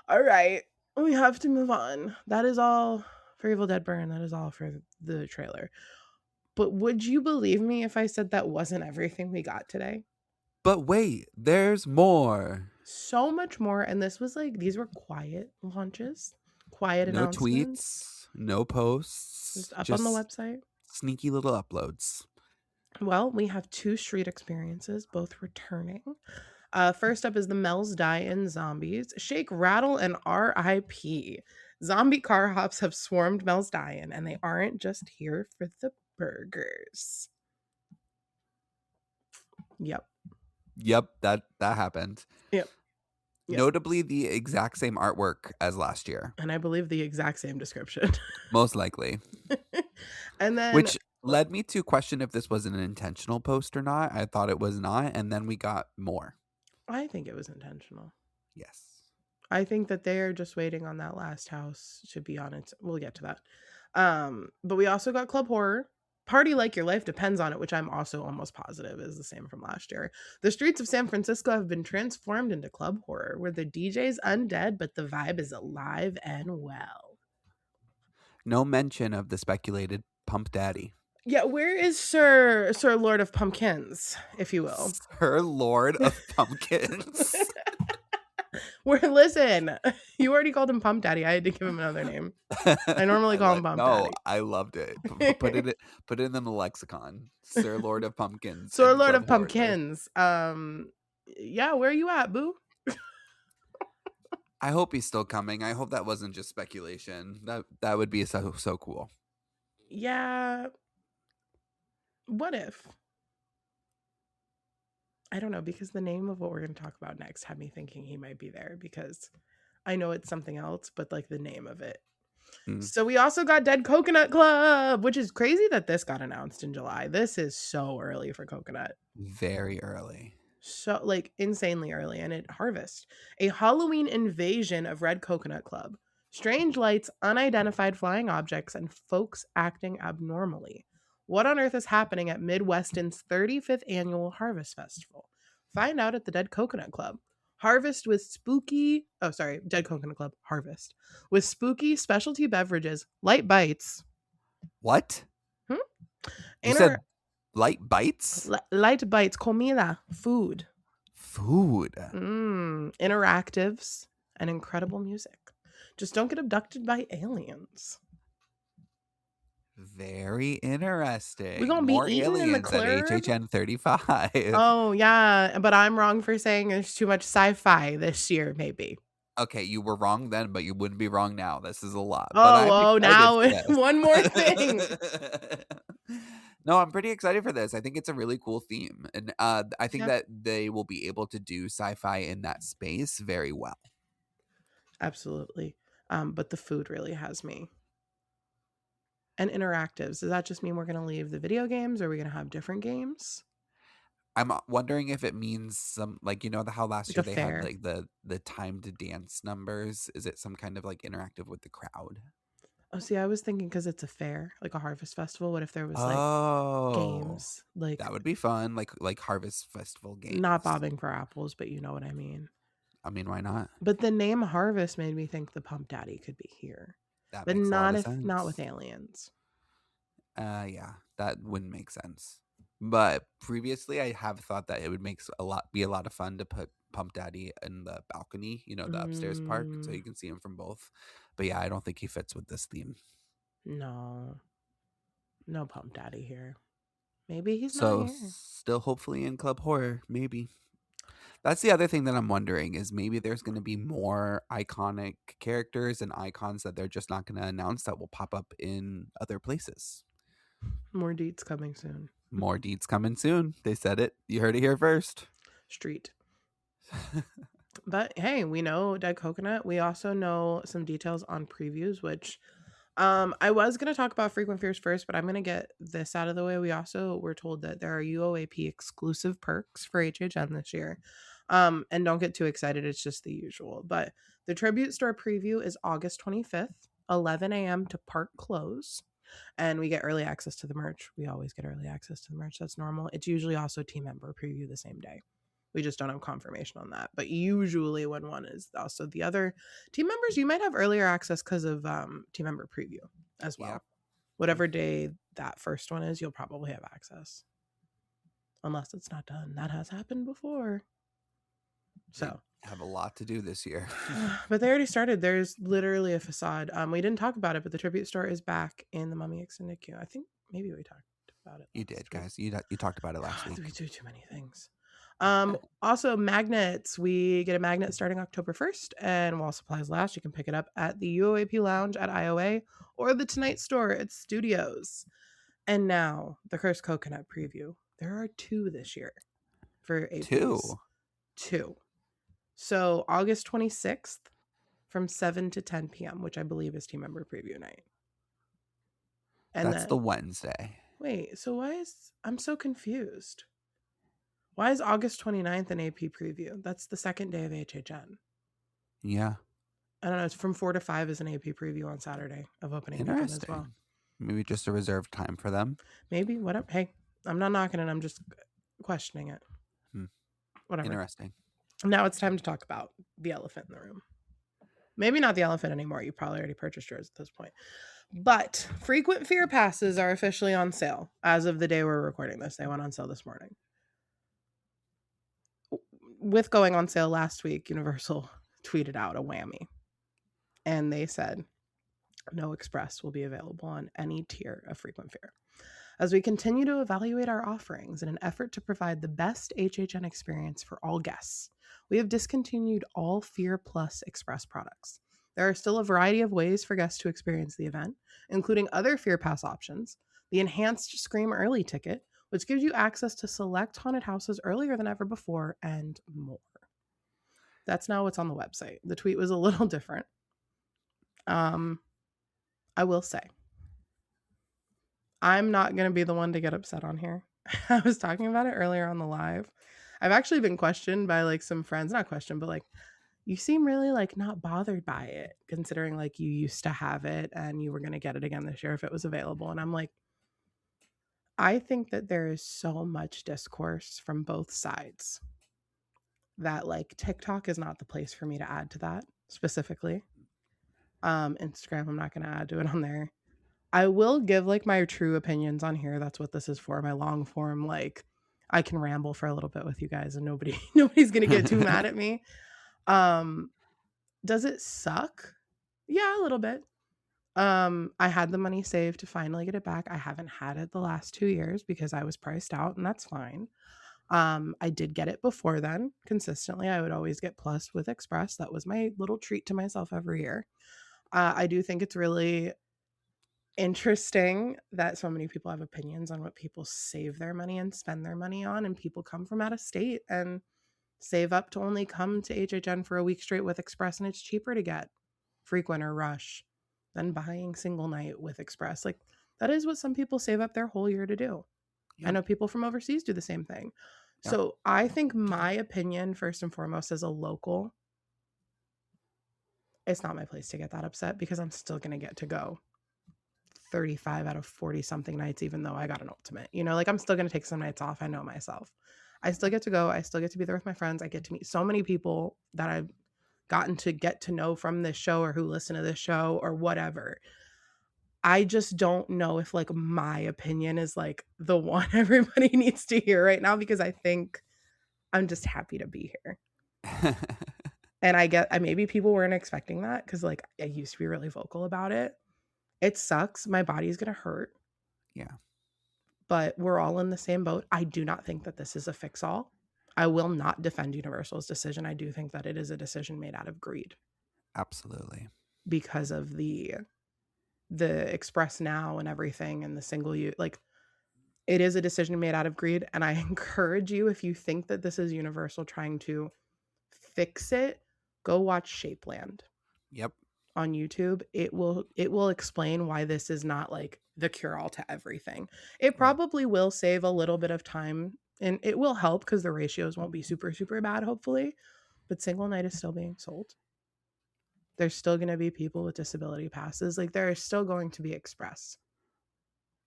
all right, we have to move on. That is all for Evil Dead Burn. That is all for the trailer. But would you believe me if I said that wasn't everything we got today? But wait, there's more. So much more. And this was like, these were quiet launches, quiet No announcements, tweets, no posts, just up on the just website. sneaky little uploads. Well, we have 2 street experiences, both returning. First up is the Mel's Die-In Zombies. Shake, Rattle, and R.I.P. Zombie car hops have swarmed Mel's Die-In, and they aren't just here for the burgers. Yep. Yep, that happened. Yep. Notably the exact same artwork as last year. And I believe the exact same description. Most likely. And then, Which led me to question if this was an intentional post or not. I thought it was not, and then we got more. I think it was intentional. Yes. I think that they're just waiting on that last house to be on it. We'll get to that. But we also got Club Horror. Party Like Your Life Depends on It, which I'm also almost positive is the same from last year. The streets of San Francisco have been transformed into Club Horror, where the DJ's undead, but the vibe is alive and well. No mention of the speculated Pump Daddy. Yeah, where is Sir Lord of Pumpkins, if you will? Sir Lord of Pumpkins. Listen, you already called him Pump Daddy. I had to give him another name. I normally call him Pump No, Daddy. I loved it. Put it in the lexicon. Sir Lord of Pumpkins. Sir and Lord Club of Horror. Pumpkins. Yeah, where are you at, boo? I hope he's still coming. I hope that wasn't just speculation. That would be so cool. Yeah. What if? I don't know, because the name of what we're going to talk about next had me thinking he might be there, because I know it's something else, but like the name of it. Mm, So we also got Dead Coconut Club, which is crazy that this got announced in July. This is so early for coconut. very early. So like insanely early, and it Harvest. A Halloween invasion of Red Coconut Club. Strange lights, unidentified flying objects, and folks acting abnormally. What on earth is happening at Midweston's 35th annual Harvest Festival? Find out at the Dead Coconut Club. Harvest with spooky, oh sorry, Dead Coconut Club, Harvest. With spooky specialty beverages, light bites, What? hmm? You Inter- said light bites? light bites, comida, food. Food. Interactives, and incredible music. Just don't get abducted by aliens. Very We interesting. gonna be More eating in the aliens at club? HHN35. Oh yeah, but I'm wrong for saying there's too much sci-fi this year, maybe. Okay, you were wrong then, but you wouldn't be wrong now. This is a lot, but I'm Oh, excited now for this. one more thing. No, I'm pretty excited for this. I think it's a really cool theme, and I think Yeah, that they will be able to do sci-fi in that space very well. absolutely. But the food really has me. And interactives. Does that just mean we're gonna leave the video games, or are we gonna have different games? I'm wondering if it means some like how last Like a year they had fair. like the time to dance numbers. Is it some kind of like interactive with the crowd? Oh, see, I was thinking because it's a fair, like a harvest festival. What if there was like Oh, games, like that would be fun. Like Harvest Festival not games. bobbing for apples, but you know what I mean. I mean, why not? But the name Harvest made me think the Pump Daddy could be here, That but makes a lot not of if not with sense. aliens. Yeah, that wouldn't make sense. But previously, I have thought that it would be a lot of fun to put Pump Daddy in the balcony, the upstairs part, so Mm, you can see him from both. But yeah, I don't think he fits with this theme. no, no Pump Daddy here. Maybe he's not So here. still, hopefully, in Club Horror, maybe. That's the other thing that I'm wondering is maybe there's going to be more iconic characters and icons that they're just not going to announce that will pop up in other places. More deets coming soon. More deeds coming soon. They said it. You heard it here first. Street. But hey, we know Dead Coconut. We also know some details on previews, which I was gonna talk about Frequent Fears first, but I'm gonna get this out of the way. We also were told that there are UOAP exclusive perks for HHN this year. And don't get too excited, it's just the usual. But the tribute store preview is August 25th, 11 a.m. to park close. And we get early access to the merch. We always get early access to the merch. That's normal. It's usually also team member preview the same day. We just don't have confirmation on that. But usually, when one is also the other team members, you might have earlier access because of team member preview as Yeah. well. Whatever day that first one is, you'll probably have access. Unless it's not done. That has happened before. So They have a lot to do this year. but they already started. There's literally a facade. We didn't talk about it, but the tribute store is back in the Mummy Extended Queue. I think maybe we talked about it. You did, guys. You talked about it last We week. do too many things. Also magnets. We get a magnet starting October 1st, and while supplies last, you can pick it up at the UOAP Lounge at IOA or the Tonight Store at Studios. And now the Cursed Coconut preview. There are 2 this year for APs. 2. So August 26th from 7 to 10 p.m., which I believe is team member preview night. And That's the then Wednesday. wait, so I'm so confused. Why is August 29th an AP preview? That's the second day of HHN. Yeah. I don't know. It's from 4 to 5 is an AP preview on Saturday of opening weekend as Interesting. well. Maybe just a reserved time for them. Maybe, whatever. Hey, I'm not knocking it. I'm just questioning it. Whatever. Interesting. Now it's time to talk about the elephant in the room. Maybe not the elephant anymore. You probably already purchased yours at this point. But frequent fear passes are officially on sale as of the day we're recording this. They went on sale this morning. With going on sale last week, Universal tweeted out a whammy. And they said, no express will be available on any tier of frequent fear. As we continue to evaluate our offerings in an effort to provide the best HHN experience for all guests, we have discontinued all Fear Plus Express products. There are still a variety of ways for guests to experience the event, including other Fear Pass options, the enhanced Scream Early ticket, which gives you access to select haunted houses earlier than ever before, and more. That's now what's on the website. The tweet was a little different. I will say, I'm not going to be the one to get upset on here. I was talking about it earlier on the live. I've actually been questioned by like some friends, not questioned, but like, you seem really like not bothered by it, considering like you used to have it and you were going to get it again this year if it was available. And I'm like, I think that there is so much discourse from both sides that like TikTok is not the place for me to add to that specifically. Instagram, I'm not going to add to it on there. I will give like my true opinions on here. That's what this is for. My long form, like I can ramble for a little bit with you guys and nobody's going to get too mad at me. Does it suck? Yeah, a little bit. I had the money saved to finally get it back. I haven't had it the last 2 years because I was priced out, and that's fine. I did get it before then consistently. I would always get plus with Express. That was my little treat to myself every year. I do think it's really interesting that so many people have opinions on what people save their money and spend their money on, and people come from out of state and save up to only come to HHN for a week straight with Express, and it's cheaper to get Frequent or Rush than buying single night with Express. Like that is what some people save up their whole year to do. I Yep. know people from overseas do the same thing. Yep. So I think my opinion, first and foremost, as a local, it's not my place to get that upset because I'm still going to get to go 35 out of 40 something nights, even though I got an ultimate. You know, like I'm still going to take some nights off. I know myself. I still get to go. I still get to be there with my friends. I get to meet so many people that I've gotten to get to know from this show or who listen to this show or whatever. I just don't know if like my opinion is like the one everybody needs to hear right now, because I think I'm just happy to be here. And I get, maybe people weren't expecting that because like I used to be really vocal about it. It sucks. My body's going to hurt. Yeah. But we're all in the same boat. I do not think that this is a fix-all. I will not defend Universal's decision. I do think that it is a decision made out of greed Absolutely. because of the Express Now and everything and the single use. Like it is a decision made out of greed. And I encourage you, if you think that this is Universal trying to fix it, go watch Shapeland Yep. on YouTube. It will explain why this is not like the cure all to everything. It probably will save a little bit of time and it will help because the ratios won't be super, super bad, hopefully. But single night is still being sold. There's still going to be people with disability passes. Like there is still going to be Express.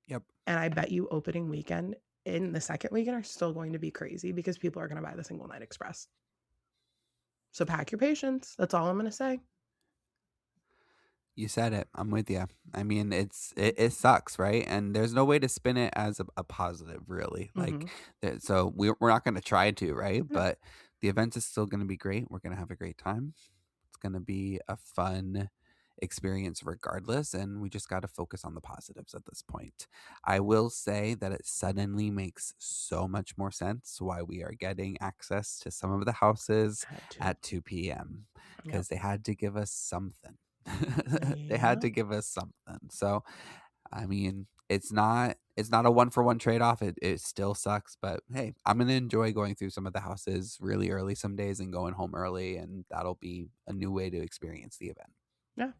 Yep. And I bet you opening weekend in the second weekend are still going to be crazy because people are going to buy the single night Express. So pack your patience. That's all I'm going to say. You said it. I'm with you. I mean, it sucks, right? And there's no way to spin it as a positive, really. Like, so we're not going to try to, right? No. But the event is still going to be great. We're going to have a great time. It's going to be a fun experience regardless, and we just got to focus on the positives at this point. I will say that it suddenly makes so much more sense why we are getting access to some of the houses at 2 p.m. because they had to give us something. They had to give us something. So, I mean, it's not a one-for-one trade-off. It still sucks, but hey, I'm gonna enjoy going through some of the houses really early some days and going home early, and that'll be a new way to experience the event. Yeah.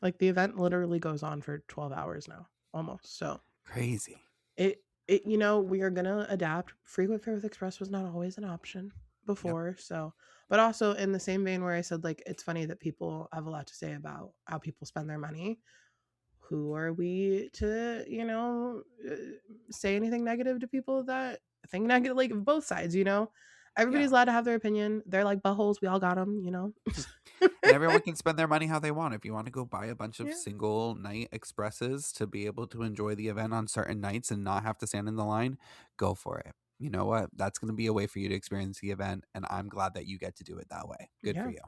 Like the event literally goes on for 12 hours now, almost. So crazy. You know, we are gonna adapt. Frequent fare with Express was not always an option before. Yep. So, but also in the same vein where I said like it's funny that people have a lot to say about how people spend their money. Who are we to, you know, say anything negative to people that think negative, like both sides, you know? Everybody's allowed to have their opinion. They're like buttholes. We all got them, you know? And everyone can spend their money how they want. If you want to go buy a bunch of single night expresses to be able to enjoy the event on certain nights and not have to stand in the line, go for it. You know what? That's going to be a way for you to experience the event. And I'm glad that you get to do it that way. Good for you.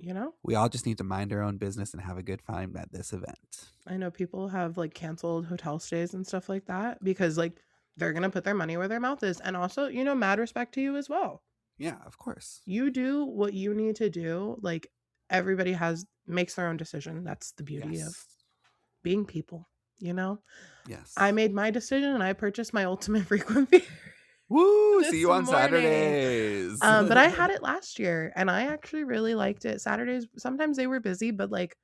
You know, we all just need to mind our own business and have a good time at this event. I know people have like canceled hotel stays and stuff like that because like they're going to put their money where their mouth is. And also, you know, mad respect to you as well. Yeah, of course. You do what you need to do. Like everybody makes their own decision. That's the beauty of being people, you know? Yes. I made my decision and I purchased my ultimate Frequent fare. Woo! See you on Saturdays. But I had it last year and I actually really liked it. Saturdays, sometimes they were busy, but like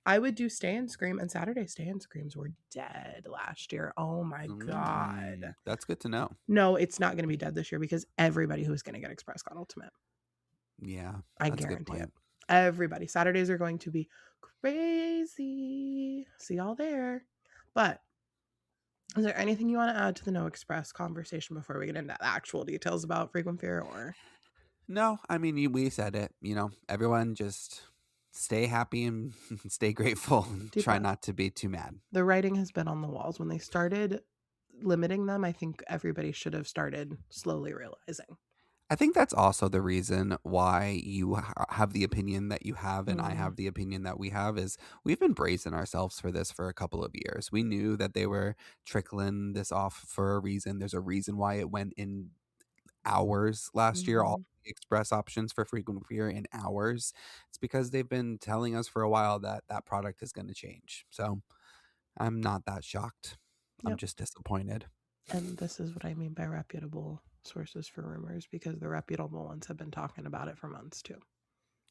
I would do Stay and Scream, and Saturday Stay and Screams were dead last year. Oh my God. That's good to know. No, it's not going to be dead this year because everybody who's going to get Express got Ultimate. Yeah, I that's a good guarantee it. point. Everybody. Saturdays are going to be crazy. See y'all there. But is there anything you want to add to the No Express conversation before we get into the actual details about frequent fear? Or No, I mean, we said it. Everyone just stay happy and stay grateful. And deep try breath. not to be too mad. The writing has been on the walls. When they started limiting them, I think everybody should have started slowly realizing. I think that's also the reason why you have the opinion that you have and I Mm, have the opinion that we have is we've been bracing ourselves for this for a couple of years. We knew that they were trickling this off for a reason. There's a reason why it went in hours last year, all mhm. the express options for frequent fear in hours. It's because they've been telling us for a while that that product is going to change. So I'm not that shocked. I'm Yep. just disappointed. And this is what I mean by reputable sources for rumors, because the reputable ones have been talking about it for months too.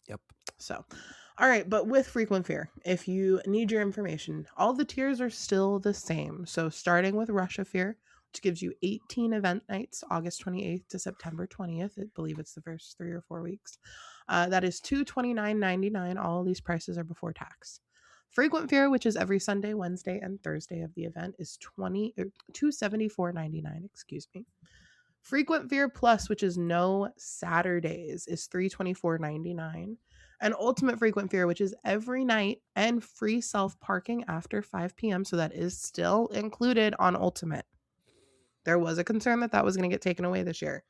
Yep. So, all right, but with frequent fear, if you need your information, all the tiers are still the same. So, starting with Russia Fear, which gives you 18 event nights, August 28th to September 20th. I believe it's the first 3 or 4 weeks. That is $229.99. All of these prices are before tax. Frequent Fear, which is every Sunday, Wednesday, and Thursday of the event, is $274.99. Excuse me. Frequent Fear Plus, which is no Saturdays, is $324.99. And Ultimate Frequent Fear, which is every night and free self parking after 5 p.m. So that is still included on Ultimate. There was a concern that that was going to get taken away this year.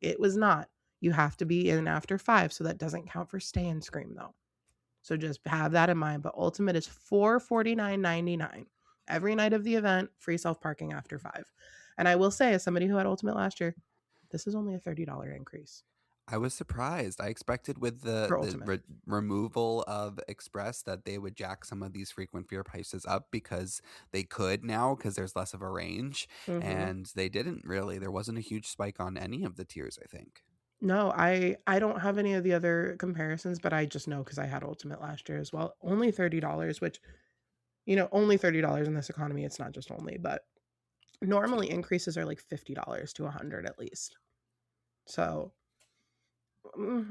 It was not. You have to be in after 5, so that doesn't count for Stay and Scream though. So just have that in mind. But Ultimate is $449.99 every night of the event, free self parking after 5. And I will say, as somebody who had Ultimate last year, this is only a $30 increase I was surprised. I expected with the for Ultimate. removal of Express that they would jack some of these frequent fear prices up because they could now because there's less of a range, Mm-hmm. and they didn't really. There wasn't a huge spike on any of the tiers, I think. No, I don't have any of the other comparisons, but I just know because I had Ultimate last year as well. Only $30, which only $30 in this economy. It's not just only, but normally increases are like $50 to $100 at least. So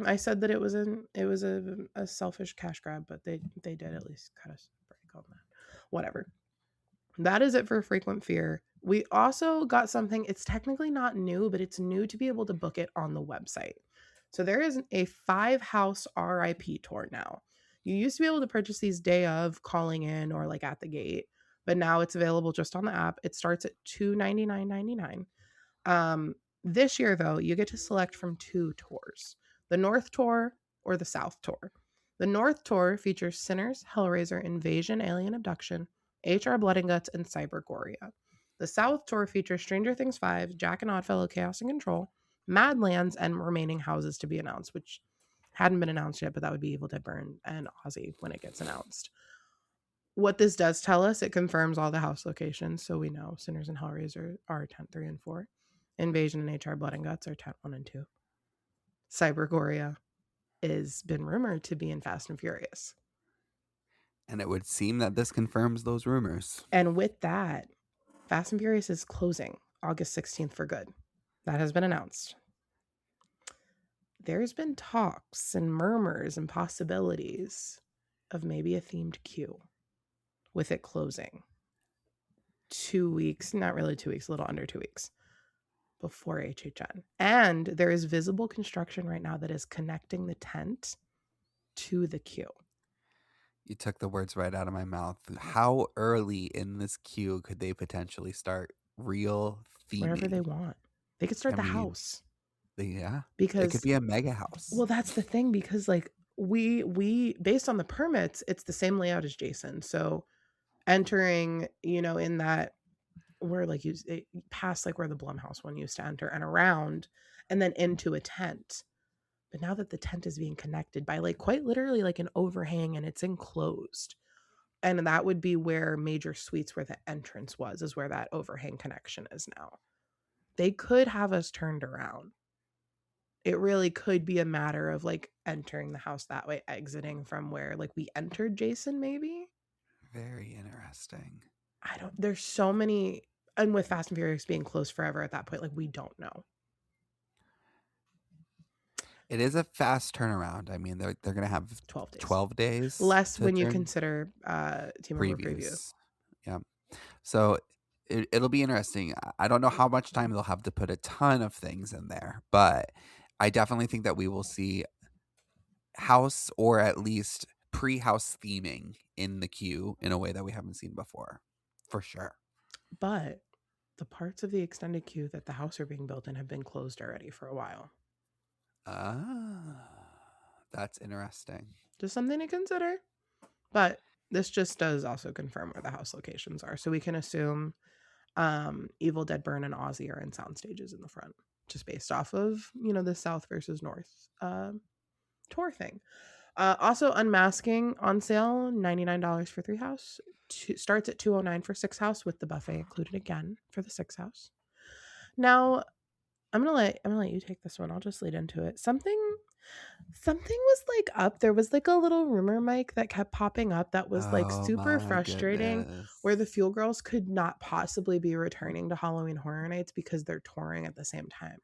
I said that it was a selfish cash grab, but they did at least cut us a break on that. Whatever. That is it for frequent fear. We also got something, it's technically not new, but it's new to be able to book it on the website. So there is a 5-house RIP tour now. You used to be able to purchase these day of, calling in, or like at the gate, but now it's available just on the app. It starts at $299.99. This year, though, you get to select from 2 tours: the North Tour or the South Tour. The North Tour features Sinners, Hellraiser, Invasion, Alien Abduction, HR Blood and Guts, and Cybergoria. The South Tour features Stranger Things 5, Jack and Oddfellow Chaos and Control, Madlands, and remaining houses to be announced, which hadn't been announced yet, but that would be Evil Dead Burn and Ozzy when it gets announced. What this does tell us, it confirms all the house locations, so we know Sinners and Hellraiser are tent 3 and 4. Invasion and HR Blood and Guts are tent 1 and 2. Cybergoria has been rumored to be in Fast and Furious. And it would seem that this confirms those rumors. And with that, Fast and Furious is closing August 16th for good. That has been announced. There's been talks and murmurs and possibilities of maybe a themed queue with it closing 2 weeks, not really 2 weeks, a little under 2 weeks before HHN. And there is visible construction right now that is connecting the tent to the queue. You took the words right out of my mouth. How early in this queue could they potentially start real Wherever they theming? want. They could start I the mean, house. yeah, it could Because, be a mega house. well, that's the thing, because like we based on the permits, it's the same layout as Jason. So entering, in that, where like past like where the Blumhouse one used to enter and around, and then into a tent. But now that the tent is being connected by like quite literally like an overhang, and it's enclosed, and that would be where Major Suites, where the entrance was, is where that overhang connection is now. They could have us turned around. It really could be a matter of like entering the house that way, exiting from where like we entered Jason, maybe. Very interesting. There's so many, and with Fast and Furious being closed forever at that point, like we don't know. It is a fast turnaround. I mean, they're gonna have 12 days. 12 days Less to when you turn consider team member preview. previews. Yeah. So it'll be interesting. I don't know how much time they'll have to put a ton of things in there, but I definitely think that we will see house or at least pre-house theming in the queue in a way that we haven't seen before. For sure. But the parts of the extended queue that the house are being built in have been closed already for a while. Ah, that's interesting. Just something to consider. But this just does also confirm where the house locations are. So we can assume Evil Dead Burn and Ozzy are in sound stages in the front, just based off of, the South versus North tour thing. Also, Unmasking on sale, $99 for 3 house. Starts at $209 for 6 house with the buffet included again for the 6 house. Now, I'm gonna let you take this one. I'll just lead into it. Something was like up. There was like a little rumor mic that kept popping up that was like Oh super my frustrating, where the goodness. Fuel Girls could not possibly be returning to Halloween Horror Nights because they're touring at the same time.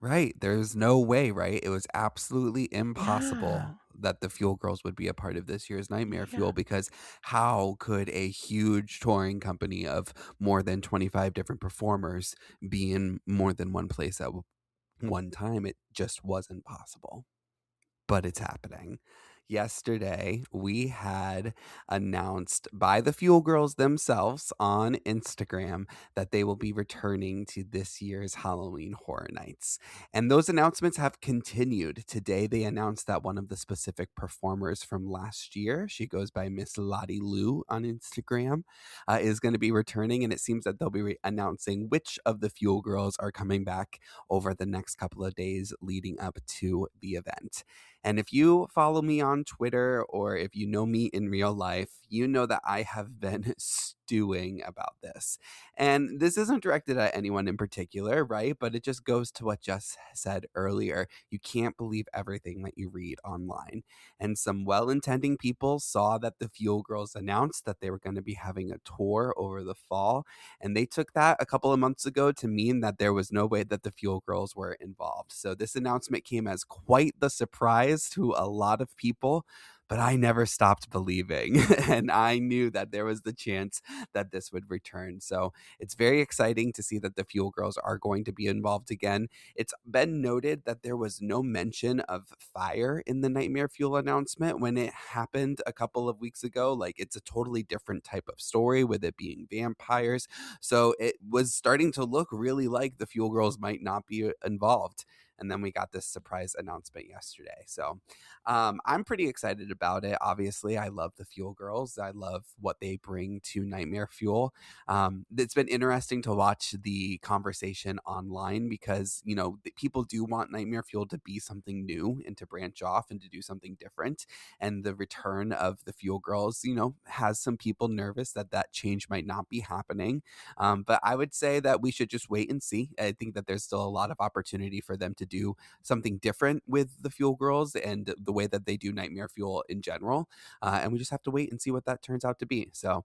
Right. There's no way, right? It was absolutely Yeah. impossible that the Fuel Girls would be a part of this year's Nightmare Yeah. Fuel because how could a huge touring company of more than 25 different performers be in more than one place at one time? It just wasn't possible. But it's happening. Yesterday, we had announced by the Fuel Girls themselves on Instagram that they will be returning to this year's Halloween Horror Nights. And those announcements have continued. Today, they announced that one of the specific performers from last year, she goes by Miss Lottie Lou on Instagram, is going to be returning. And it seems that they'll be announcing which of the Fuel Girls are coming back over the next couple of days leading up to the event. And if you follow me on Twitter or if you know me in real life, you know that I have been stewing about this. And this isn't directed at anyone in particular, right? But it just goes to what Jess said earlier. You can't believe everything that you read online. And some well intending people saw that the Fuel Girls announced that they were going to be having a tour over the fall. And they took that a couple of months ago to mean that there was no way that the Fuel Girls were involved. So this announcement came as quite the surprise to a lot of people, but I never stopped believing. And I knew that there was the chance that this would return. So it's very exciting to see that the Fuel Girls are going to be involved again. It's been noted that there was no mention of fire in the Nightmare Fuel announcement when it happened a couple of weeks ago. Like, it's a totally different type of story with it being vampires. So it was starting to look really like the Fuel Girls might not be involved. And then we got this surprise announcement yesterday. So I'm pretty excited about it. Obviously, I love the Fuel Girls. I love what they bring to Nightmare Fuel. It's been interesting to watch the conversation online because, people do want Nightmare Fuel to be something new and to branch off and to do something different. And the return of the Fuel Girls, has some people nervous that that change might not be happening. But I would say that we should just wait and see. I think that there's still a lot of opportunity for them to do something different with the Fuel Girls and the way that they do Nightmare Fuel in general. And we just have to wait and see what that turns out to be. So,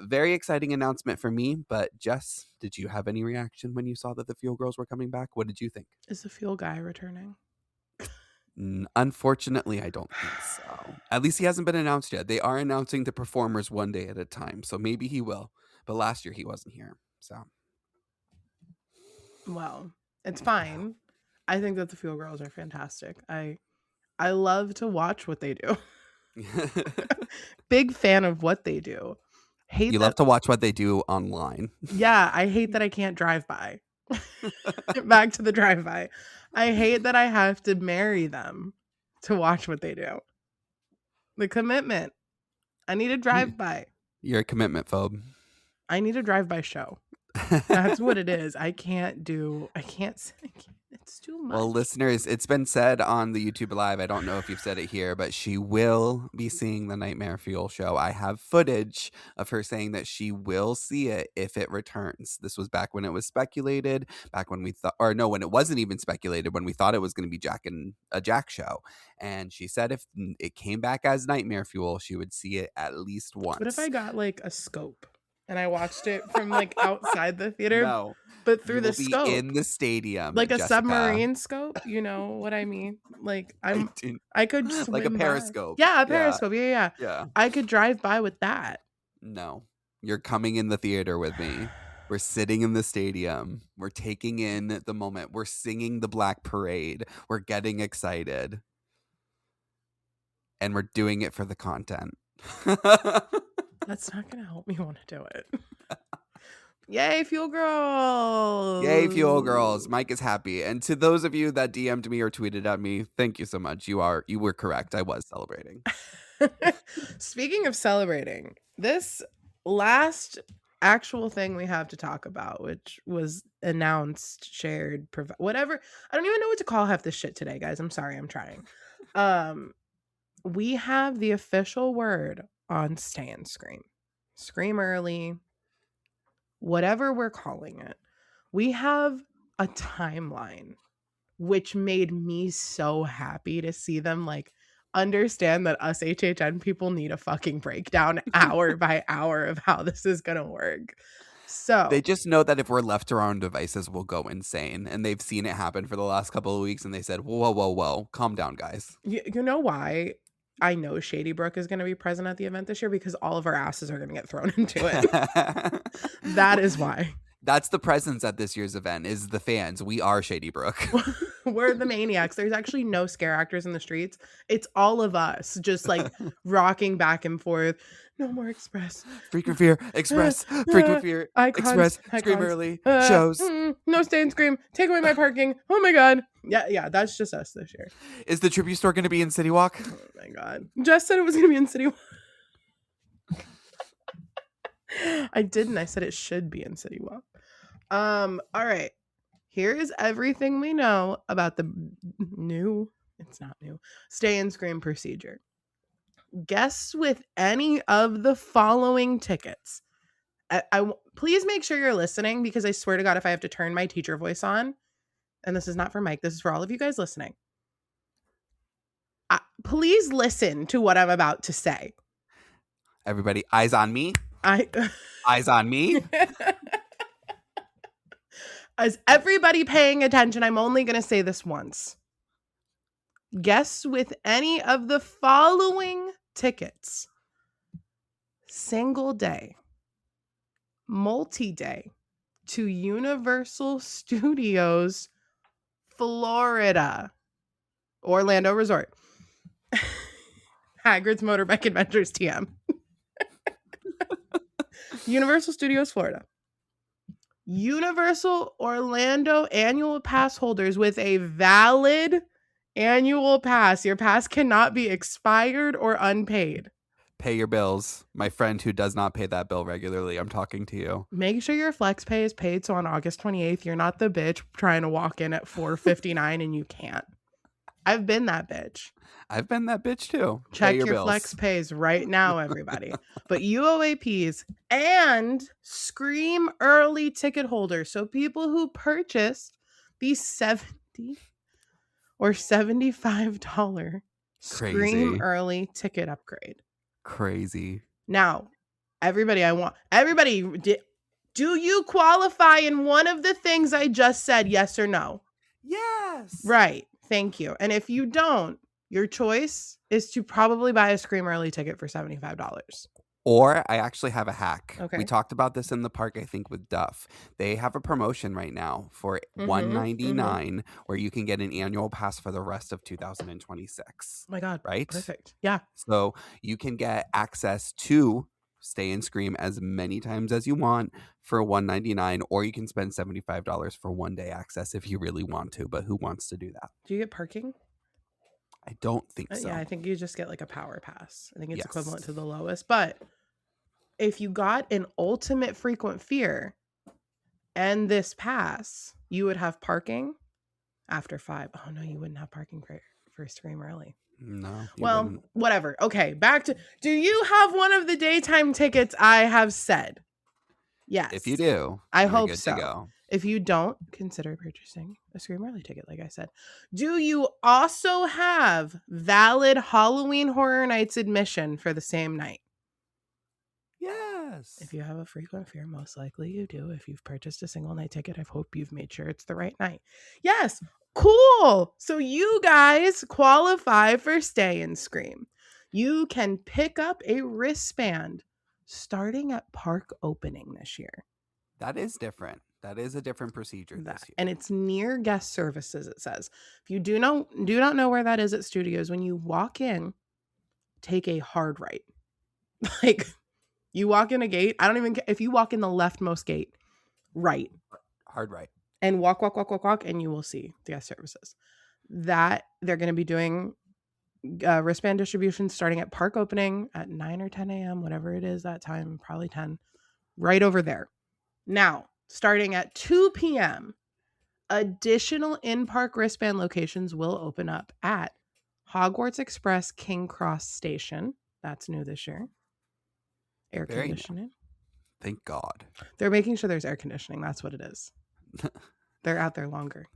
very exciting announcement for me. But Jess, did you have any reaction when you saw that the Fuel Girls were coming back? What did you think? Is the Fuel guy returning? Unfortunately, I don't think so. At least he hasn't been announced yet. They are announcing the performers one day at a time. So maybe he will. But last year he wasn't here. So Well, it's fine. I think that the Fuel Girls are fantastic. I love to watch what they do. Big fan of what they do. Hate you that. love to watch what they do online. Yeah, I hate that I can't drive by. Back to the drive by. I hate that I have to marry them to watch what they do. The commitment. I need a drive by. You're a commitment phobe. I need a drive by show. That's what it is. It's too much. Well, listeners, it's been said on the YouTube Live. I don't know if you've said it here, but she will be seeing the Nightmare Fuel show. I have footage of her saying that she will see it if it returns. This was back when it was speculated, back when we thought, or no, when it wasn't even speculated, when we thought it was going to be a Jack show. And she said if it came back as Nightmare Fuel, she would see it at least once. What if I got like a scope and I watched it from like outside the theater? No. But through the be scope, in the stadium, like a Jessica. submarine scope. You know what I mean? Like I could swim like a by. periscope. Yeah, a periscope. Yeah. I could drive by with that. No, you're coming in the theater with me. We're sitting in the stadium. We're taking in the moment. We're singing the Black Parade. We're getting excited, and we're doing it for the content. That's not gonna help me want to do it. Yay, Fuel Girls! Yay, Fuel Girls. Mike is happy. And to those of you that DM'd me or tweeted at me, thank you so much. You were correct. I was celebrating. Speaking of celebrating, this last actual thing we have to talk about, which was announced, shared, whatever. I don't even know what to call half this shit today, guys. I'm sorry. I'm trying. We have the official word on Stay and Scream. Scream Early. Whatever we're calling it, we have a timeline, which made me so happy to see them like understand that us HHN people need a fucking breakdown hour by hour of how this is gonna work. So they just know that if we're left to our own devices, we'll go insane, and they've seen it happen for the last couple of weeks, and they said, "Whoa, calm down, guys." You know why? I know Shady Brook is going to be present at the event this year because all of our asses are going to get thrown into it. That is why. That's the presence at this year's event is the fans. We are Shady Brook. We're the maniacs. There's actually no scare actors in the streets. It's all of us just like rocking back and forth. No more Express. Frequent Fear, Express, Frequent Fear, Express, Scream Early, shows. No Stay and Scream. Take away my parking. Oh my God. Yeah, that's just us this year. Is the tribute store going to be in City Walk? Oh my God. Jess said it was going to be in City Walk. I didn't. I said it should be in City Walk. All right. Here is everything we know about the it's not new, Stay and Scream procedure. Guests with any of the following tickets. Please make sure you're listening because I swear to God, if I have to turn my teacher voice on, and this is not for Mike, this is for all of you guys listening. Please listen to what I'm about to say. Everybody, eyes on me. Eyes on me. Is everybody paying attention? I'm only going to say this once. Guests with any of the following tickets: single day, multi-day to Universal Studios, Florida, Orlando Resort, Hagrid's Motorbike Adventures TM, Universal Studios, Florida. Universal Orlando annual pass holders with a valid annual pass. Your pass cannot be expired or unpaid. Pay your bills. My friend who does not pay that bill regularly, I'm talking to you. Make sure your flex pay is paid so on August 28th, you're not the bitch trying to walk in at 4:59 and you can't. I've been that bitch. I've been that bitch too. Check your flex pays right now, everybody. But UOAPs and Scream Early ticket holders, so people who purchased the $70 or $75 Scream Early ticket upgrade. Crazy. Now, everybody, do you qualify in one of the things I just said, yes or no? Yes. Right. Thank you. And if you don't, your choice is to probably buy a Scream Early ticket for $75. Or I actually have a hack. Okay. We talked about this in the park, I think, with Duff. They have a promotion right now for $199 where you can get an annual pass for the rest of 2026. Oh my God. Right? Perfect. Yeah. So you can get access to Stay and Scream as many times as you want for $199, or you can spend $75 for one-day access if you really want to. But who wants to do that? Do you get parking? I don't think so. Yeah, I think you just get like a power pass. I think it's equivalent to the lowest. But if you got an ultimate frequent fear and this pass, you would have parking, after 5. Oh no, you wouldn't have parking for Scream Early. No, you Well, wouldn't. whatever. Okay, back to, do you have one of the daytime tickets I have said? If you Yes. do, I you're hope good to so. go. If you don't, consider purchasing a Scream Early ticket, like I said. Do you also have valid Halloween Horror Nights admission for the same night? Yes. If you have a frequent fear, most likely you do. If you've purchased a single night ticket, I hope you've made sure it's the right night. Yes, cool. So you guys qualify for Stay and Scream. You can pick up a wristband starting at park opening this year. That is different. That is a different procedure this year. And it's near guest services, it says. If you do not know where that is at Studios, when you walk in, take a hard right. Like, you walk in a gate, I don't even care if you walk in the leftmost gate, right. Hard right. And walk, and you will see the guest services. That they're going to be doing wristband distribution starting at park opening at 9 or 10 a.m., whatever it is that time, probably 10, right over there. Now, starting at 2 p.m., additional in-park wristband locations will open up at Hogwarts Express King Cross Station. That's new this year. Air Very conditioning. new. Thank God. They're making sure there's air conditioning. That's what it is. They're out there longer.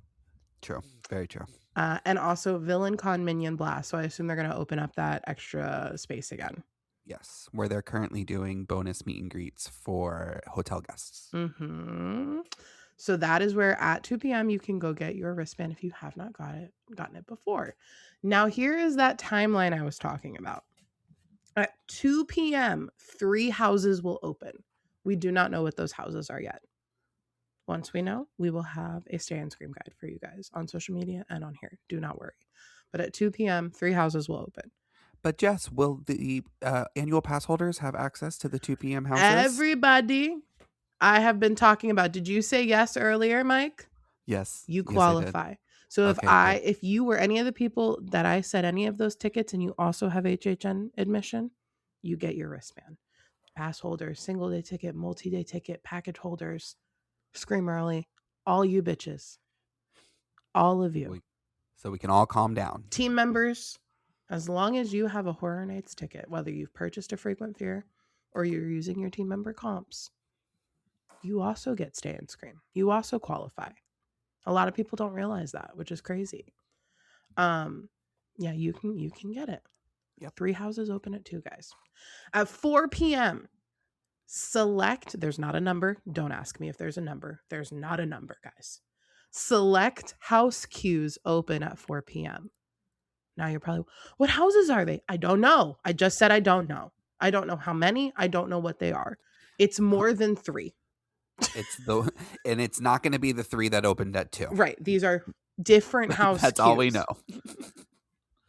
True. Very true. And also Villain Con Minion Blast. So I assume they're going to open up that extra space again. Yes, where they're currently doing bonus meet and greets for hotel guests. Mm-hmm. So that is where at 2 p.m. you can go get your wristband if you have not gotten it before. Now here is that timeline I was talking about. At 2 p.m., 3 houses will open. We do not know what those houses are yet. Once we know, we will have a Stay and Scream guide for you guys on social media and on here. Do not worry. But at 2 p.m., 3 houses will open. But Jess, will the annual pass holders have access to the 2 p.m. houses? Everybody I have been talking about. Did you say yes earlier, Mike? Yes. You Yes, I did. qualify. So Okay, if you were any of the people that I said any of those tickets and you also have HHN admission, you get your wristband. Pass holders, single day ticket, multi-day ticket, package holders, Scream Early, all you bitches. All of you. So we can all calm down. Team members, as long as you have a Horror Nights ticket, whether you've purchased a frequent fear or you're using your team member comps, you also get Stay and Scream. You also qualify. A lot of people don't realize that, which is crazy. Yeah, you can get it. Yep. 3 houses open at 2, guys. At 4 p.m., select, there's not a number. Don't ask me if there's a number. There's not a number, guys. Select house queues open at 4 p.m. Now you're probably, what houses are they? I don't know. I just said I don't know. I don't know how many. I don't know what they are. It's more than 3. And it's not going to be the 3 that opened at 2. Right. These are different house That's queues. all we know.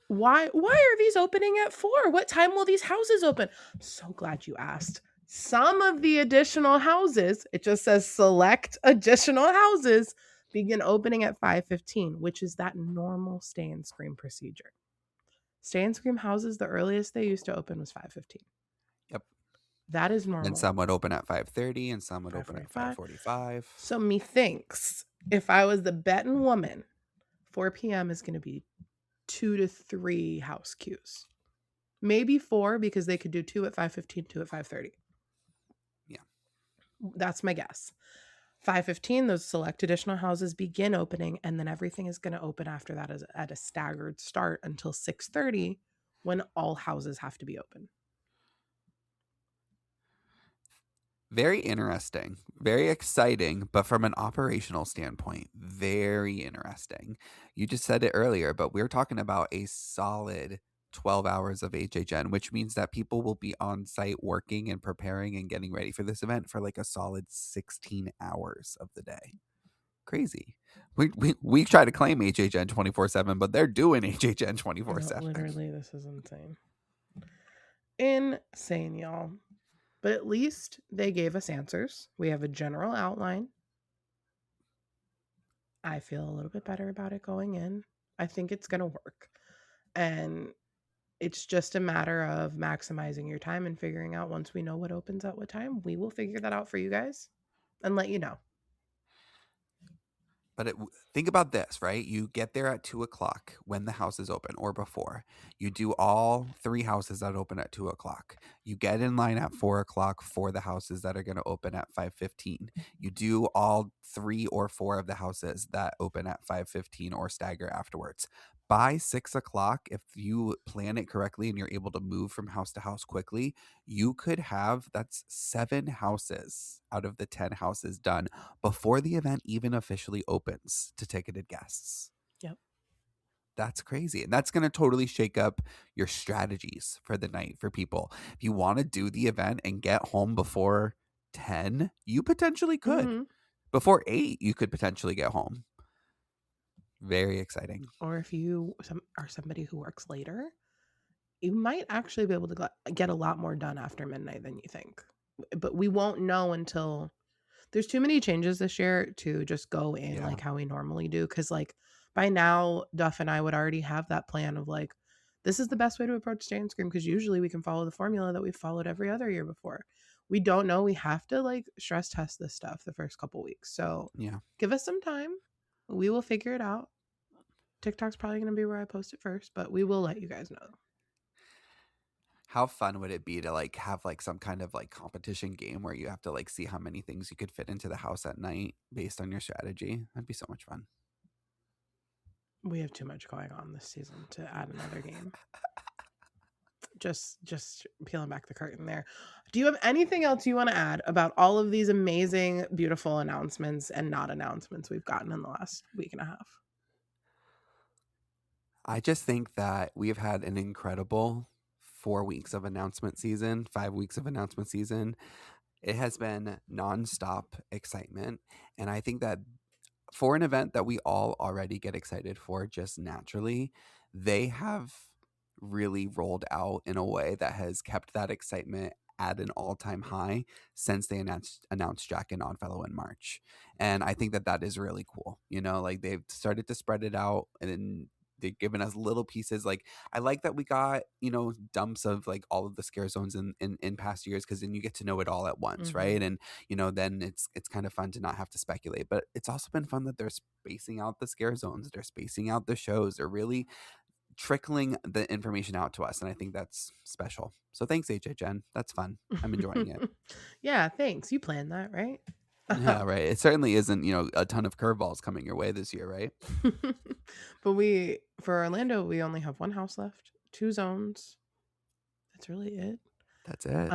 Why are these opening at 4? What time will these houses open? I'm so glad you asked. Some of the additional houses, it just says select additional houses, begin opening at 5:15, which is that normal Stay and Scream procedure. Stay and Scream houses, the earliest they used to open was 5:15. Yep. That is normal. And some would open at 5:30 and some would open at 5:45. 5:45. So methinks if I was the betting woman, 4 p.m. is going to be 2 to 3 house queues. Maybe 4 because they could do 2 at 5:15, 2 at 5:30. Yeah. That's my guess. 5:15, those select additional houses begin opening, and then everything is going to open after that at a staggered start until 6:30 when all houses have to be open. Very interesting, very exciting, but from an operational standpoint, very interesting. You just said it earlier, but we're talking about a solid 12 hours of HHN, which means that people will be on site working and preparing and getting ready for this event for like a solid 16 hours of the day. Crazy. We try to claim HHN 24/7, but they're doing HHN 24/7. No, literally, this is insane. Insane, y'all. But at least they gave us answers. We have a general outline. I feel a little bit better about it going in. I think it's going to work. And it's just a matter of maximizing your time and figuring out once we know what opens at what time, we will figure that out for you guys and let you know. But think about this, right? You get there at 2 o'clock when the house is open or before. You do all three houses that open at 2 o'clock. You get in line at 4 o'clock for the houses that are going to open at 5:15. You do all three or four of the houses that open at 5:15 or stagger afterwards. By 6 o'clock, if you plan it correctly and you're able to move from house to house quickly, you could have that's 7 houses out of the 10 houses done before the event even officially opens to ticketed guests. Yep. That's crazy. And that's going to totally shake up your strategies for the night for people. If you want to do the event and get home before 10, you potentially could. Mm-hmm. Before 8, you could potentially get home. Very exciting. Or if you are somebody who works later, you might actually be able to get a lot more done after midnight than you think. But we won't know until there's too many changes this year to just go in Yeah. like how we normally do. Cause like by now, Duff and I would already have that plan of like, this is the best way to approach Stay and Scream because usually we can follow the formula that we've followed every other year before. We don't know. We have to like stress test this stuff the first couple weeks. So Yeah. give us some time. We will figure it out. TikTok's probably going to be where I post it first, but we will let you guys know. How fun would it be to like have like some kind of like competition game where you have to like see how many things you could fit into the house at night based on your strategy? That'd be so much fun. We have too much going on this season to add another game. Just peeling back the curtain there. Do you have anything else you want to add about all of these amazing, beautiful announcements and not announcements we've gotten in the last week and a half? I just think that we've had an incredible 4 weeks of announcement season, 5 weeks of announcement season. It has been nonstop excitement. And I think that for an event that we all already get excited for just naturally, they have really rolled out in a way that has kept that excitement at an all-time high since they announced Jack and Oddfellow in March. And I think that that is really cool. You know, like they've started to spread it out and they've given us little pieces. Like I like that we got, dumps of like all of the scare zones in past years, because then you get to know it all at once, Mm-hmm. right? And then it's kind of fun to not have to speculate. But it's also been fun that they're spacing out the scare zones, they're spacing out the shows, they're really trickling the information out to us, and I think that's special. So thanks, HHN. That's fun. I'm enjoying it. Yeah, thanks. You planned that, right? Yeah, right. It certainly isn't, a ton of curveballs coming your way this year, right? But for Orlando, we only have one house left, 2 zones. That's really it. That's it.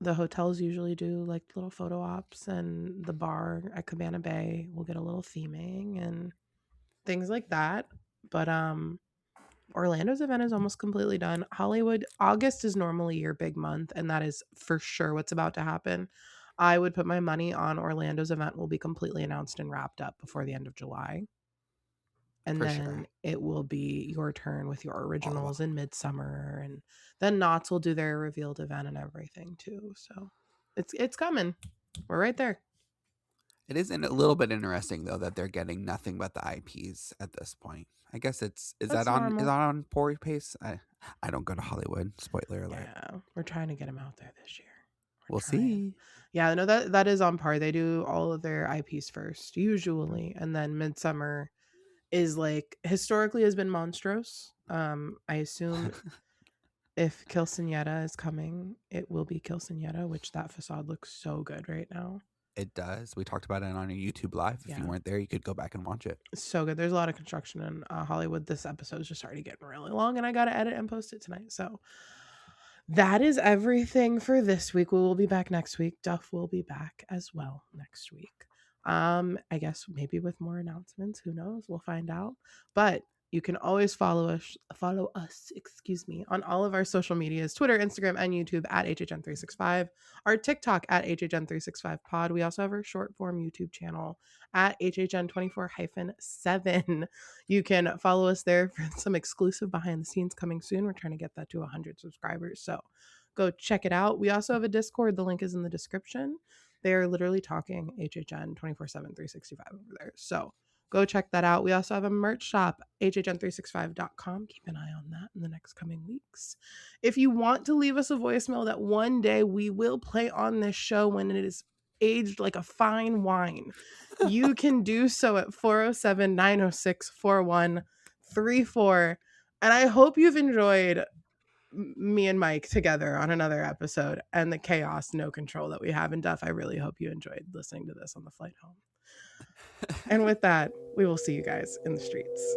The hotels usually do like little photo ops, and the bar at Cabana Bay will get a little theming and things like that. But Orlando's event is almost completely done. Hollywood, August is normally your big month, and that is for sure what's about to happen. I would put my money on Orlando's event will be completely announced and wrapped up before the end of July. And For then sure. it will be your turn with your All of originals them. in midsummer, and then Knott's will do their revealed event and everything too. So it's coming. We're right there. It is a little bit interesting though that they're getting nothing but the IPs at this point. I guess is that That's on normal. poor pace? I don't go to Hollywood. Spoiler alert. Yeah, we're trying to get them out there this year. We're We'll trying. see. Yeah, no, that is on par. They do all of their IPs first, usually, and then Midsummer is like historically has been Monstrose. I assume if Kilsinetta is coming, it will be Kilsinetta, which that facade looks so good right now. It does. We talked about it on our YouTube live. If you Yeah, weren't there, you could go back and watch it. it's so good. There's a lot of construction in Hollywood. This episode is just already getting really long, and I got to edit and post it tonight. So that is everything for this week. We will be back next week. Duff will be back as well next week. I guess maybe with more announcements. Who knows? We'll find out. But you can always follow us, excuse me, on all of our social medias, Twitter, Instagram, and YouTube at HHN365, our TikTok at HHN365pod. We also have our short form YouTube channel at HHN24-7. You can follow us there for some exclusive behind the scenes coming soon. We're trying to get that to 100 subscribers. So go check it out. We also have a Discord. The link is in the description. They're literally talking HHN 24/7, 365 over there. So go check that out. We also have a merch shop, hhn365.com. Keep an eye on that in the next coming weeks. If you want to leave us a voicemail that one day we will play on this show when it is aged like a fine wine, you can do so at 407-906-4134. And I hope you've enjoyed me and Mike together on another episode and the chaos, no control that we have. And Duff, I really hope you enjoyed listening to this on the flight home. And with that, we will see you guys in the streets.